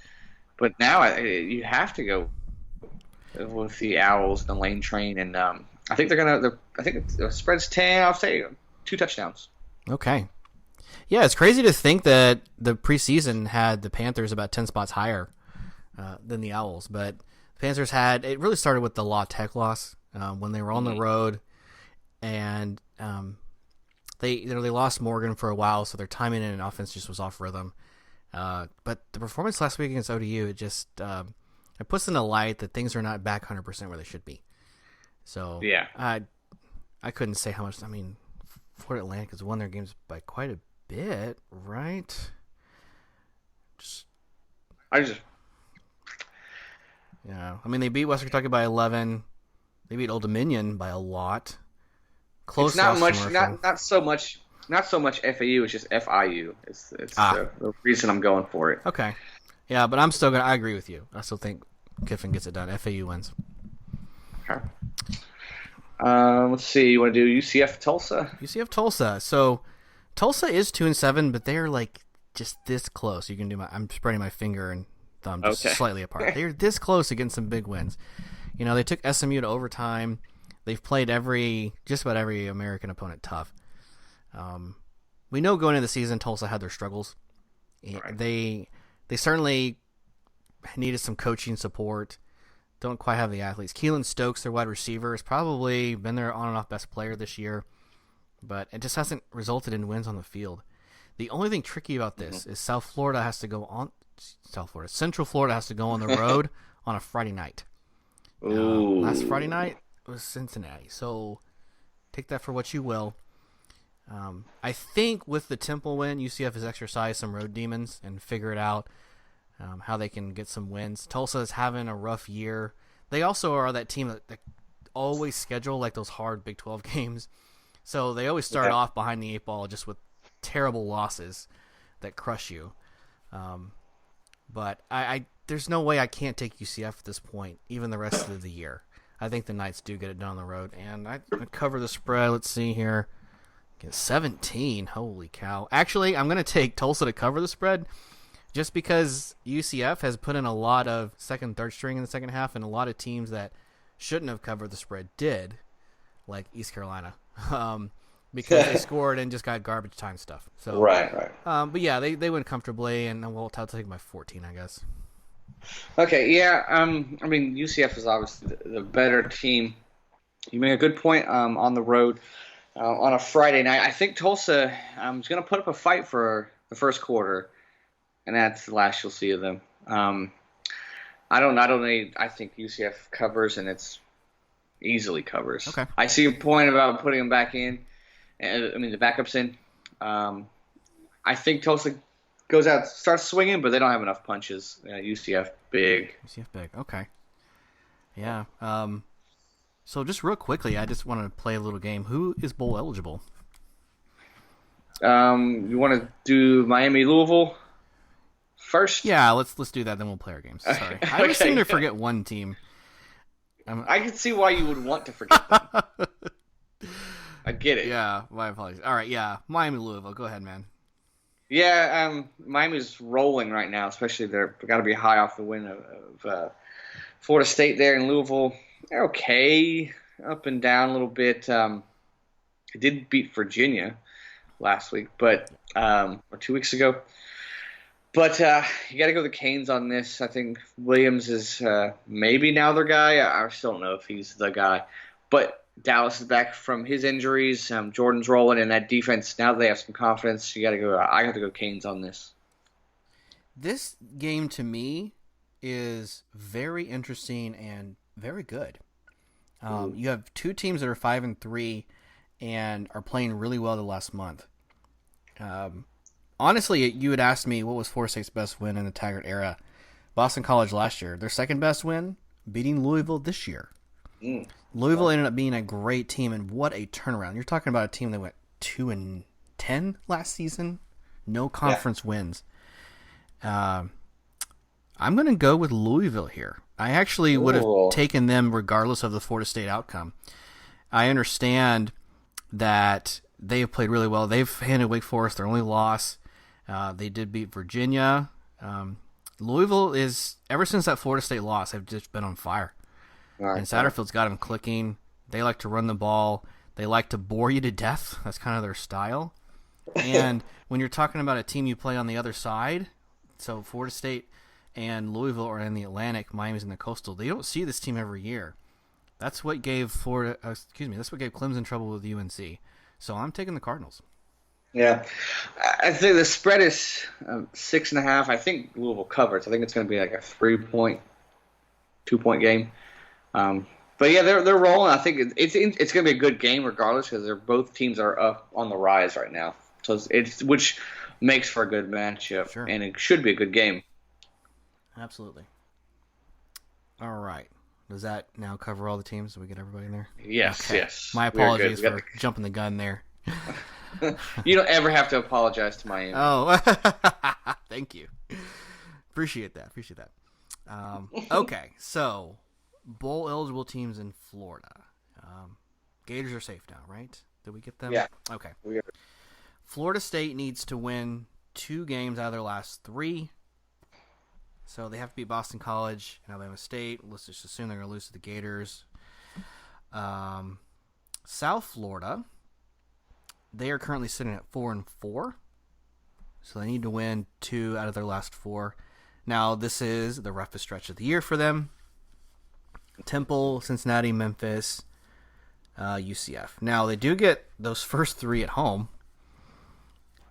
But now you have to go with the Owls, the Lane Train, and I think I think the spread's 10. I'll say 2 touchdowns. Okay. Yeah, it's crazy to think that the preseason had the Panthers about 10 spots higher than the Owls, but the Panthers it really started with the La Tech loss when they were on the road, and they lost Morgan for a while, so their timing and offense just was off rhythm. But the performance last week against ODU, it puts in the light that things are not back 100% where they should be. So yeah, I couldn't say how much. I mean, Florida Atlantic has won their games by quite a bit, right? Yeah. I mean, they beat Western Kentucky by 11. They beat Old Dominion by a lot. Close. It's not much. Not so much. Not so much FAU. It's just FIU. It's the reason I'm going for it. Okay. Yeah, but I'm still I agree with you. I still think Kiffin gets it done. FAU wins. Okay. Let's see. You want to do UCF Tulsa? UCF Tulsa. So Tulsa is 2-7, but they're just this close. You can do I'm spreading my finger and thumb just slightly apart. They're this close to getting some big wins. They took SMU to overtime. They've played just about every American opponent tough. We know going into the season, Tulsa had their struggles. Right. They certainly needed some coaching support. Don't quite have the athletes. Keelan Stokes, their wide receiver, has probably been their on and off best player this year, but it just hasn't resulted in wins on the field. The only thing tricky about this is Central Florida has to go on the road on a Friday night. Last Friday night was Cincinnati, so take that for what you will. I think with the Temple win, UCF has exercised some road demons and figured out how they can get some wins. Tulsa is having a rough year. They also are that team that always schedule those hard Big 12 games. So they always start off behind the 8 ball just with terrible losses that crush you. But there's no way I can't take UCF at this point, even the rest of the year. I think the Knights do get it done on the road. And I cover the spread. Let's see here. Get 17. Holy cow. Actually, I'm going to take Tulsa to cover the spread just because UCF has put in a lot of second, third string in the second half, and a lot of teams that shouldn't have covered the spread did, like East Carolina, because they scored and just got garbage time stuff. So right. But yeah, they win comfortably, and I'll take my 14, I guess. Okay, yeah. I mean, UCF is obviously the better team. You make a good point. On the road on a Friday night, I think Tulsa is going to put up a fight for the first quarter, and that's the last you'll see of them. I think UCF covers, and it's easily covers. Okay. I see your point about putting them back in. I mean, the backups in. I think Tulsa goes out, starts swinging, but they don't have enough punches. UCF big. UCF big. Okay. Yeah. So just real quickly, I just want to play a little game. Who is bowl eligible? You want to do Miami Louisville first? Yeah, let's do that. Then we'll play our games. Sorry, I always seem to forget one team. I can see why you would want to forget them. I get it. Yeah, my apologies. All right, yeah, Miami Louisville. Go ahead, man. Yeah, Miami's rolling right now. Especially they've got to be high off the win of Florida State there in Louisville. They're okay, up and down a little bit. They did beat Virginia last week, but or 2 weeks ago. But you got to go the Canes on this. I think Williams is maybe now their guy. I still don't know if he's the guy. But Dallas is back from his injuries. Jordan's rolling, and that defense, now that they have some confidence, you got to go. I got to go Canes on this. This game, to me, is very interesting and very good. You have two teams that are 5-3 and are playing really well the last month. Honestly, you had asked me what was Florida State's best win in the Taggart era. Boston College last year. Their second best win, beating Louisville this year. Louisville ended up being a great team, and what a turnaround. You're talking about a team that went 2-10 last season. No conference wins. I'm going to go with Louisville here. I actually would have taken them regardless of the Florida State outcome. I understand that they have played really well. They've handed Wake Forest their only loss. They did beat Virginia. Louisville is, ever since that Florida State loss, they've just been on fire. And Satterfield's got them clicking. They like to run the ball. They like to bore you to death. That's kind of their style. And when you're talking about a team you play on the other side, so Florida State and Louisville are in the Atlantic, Miami's in the Coastal. They don't see this team every year. That's what gave That's what gave Clemson trouble with UNC. So I'm taking the Cardinals. Yeah, I think the spread is 6.5. I think Louisville covers. I think it's going to be like a 2-point game. But yeah, they're rolling. I think it's going to be a good game regardless because both teams are up on the rise right now. So which makes for a good matchup, and it should be a good game. Absolutely. All right. Does that now cover all the teams? Did we get everybody in there? Yes, okay. Yes. My apologies for jumping the gun there. You don't ever have to apologize to Miami. Oh, thank you. Appreciate that. Okay, so bowl eligible teams in Florida. Gators are safe now, right? Did we get them? Yeah. Okay. Florida State needs to win 2 games out of their last 3. So they have to beat Boston College and Alabama State. Let's just assume they're going to lose to the Gators. South Florida, they are currently sitting at 4-4. So they need to win 2 out of their last 4. Now, this is the roughest stretch of the year for them. Temple, Cincinnati, Memphis, UCF. Now, they do get those first 3 at home.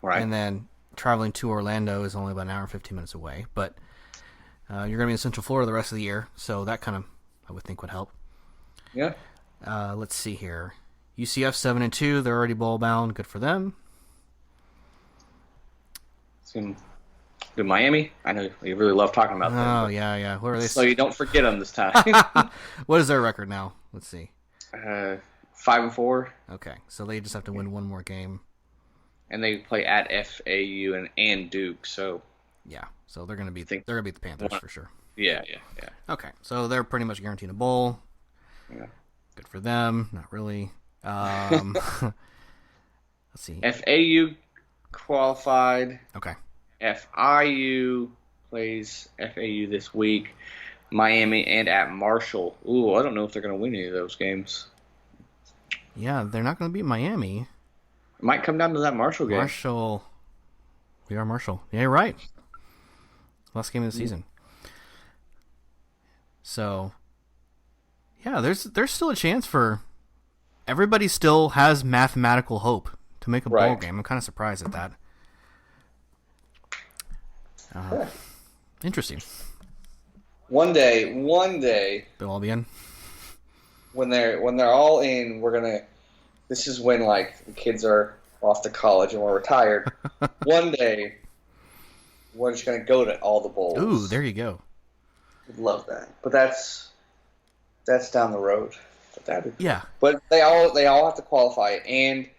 Right. And then traveling to Orlando is only about an hour and 15 minutes away. But you're going to be in Central Florida the rest of the year, so that kind of, I would think, would help. Yeah. Let's see here. UCF 7-2. They're already bowl bound. Good for them. To Miami. I know you really love talking about them. Oh, yeah. What are they? So you don't forget them this time. What is their record now? Let's see. 5-4. Okay, so they just have to win one more game. And they play at FAU and Duke, so yeah. So they're going to beat the Panthers for sure. Yeah. Okay, so they're pretty much guaranteed a bowl. Yeah. Good for them. Not really. Let's see. FAU qualified. Okay. FIU plays FAU this week. Miami and at Marshall. Ooh, I don't know if they're going to win any of those games. Yeah, they're not going to beat Miami. It might come down to that Marshall game. We are Marshall. Yeah, you're right. Last game of the season. So, yeah, there's still a chance for everybody still has mathematical hope to make a bowl game. I'm kind of surprised at that. Interesting. One day, They'll all be in. when they're all in, this is when like the kids are off to college and we're retired. One day, we're just gonna go to all the bowls. Ooh, there you go. Would love that, but that's down the road. Yeah. But they all have to qualify, and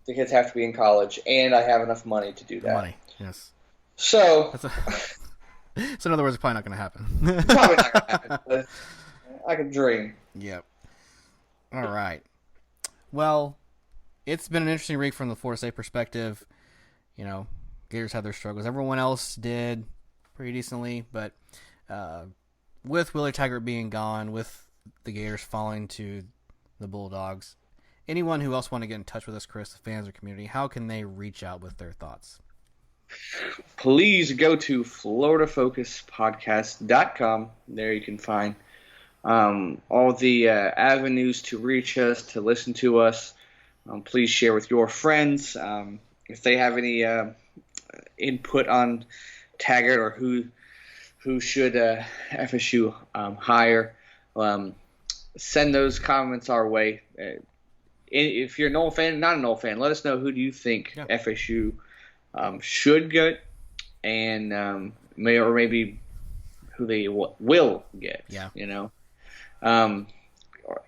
the kids have to be in college, and I have enough money to do that. Money, yes. So, so in other words, it's probably not going to happen. Probably not going to happen, but I can dream. Yep. All right. Well, it's been an interesting week from the Florida State perspective. You know, Gators had their struggles. Everyone else did pretty decently, but with Willie Taggart being gone, with the Gators falling to the Bulldogs, anyone who else want to get in touch with us, Chris, the fans or community, how can they reach out with their thoughts? Please go to FloridaFocusPodcast.com. There you can find all the avenues to reach us, to listen to us. Please share with your friends. If they have any input on Taggart or who should FSU hire, send those comments our way. If you're a Noel fan, not a Noel fan, let us know who do you think FSU should get, and maybe who they will get. Yeah. You know, or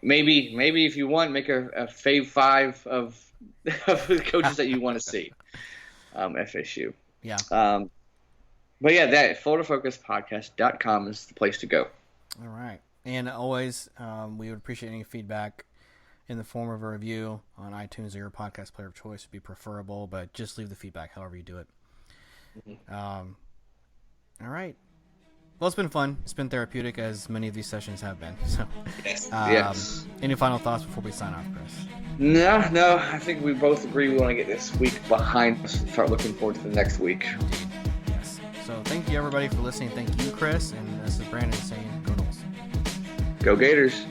maybe if you want, make a fave 5 of the coaches that you want to see. FSU. Yeah. But yeah, that FloridaFocusPodcast.com is the place to go. All right. And always, we would appreciate any feedback in the form of a review on iTunes or your podcast player of choice would be preferable, but just leave the feedback however you do it. Mm-hmm. All right. Well, it's been fun. It's been therapeutic, as many of these sessions have been. So, yes. Any final thoughts before we sign off, Chris? No. I think we both agree we want to get this week behind us and start looking forward to the next week. Indeed. Yes. So thank you, everybody, for listening. Thank you, Chris. And this is Brandon saying, go Noles. Go Gators.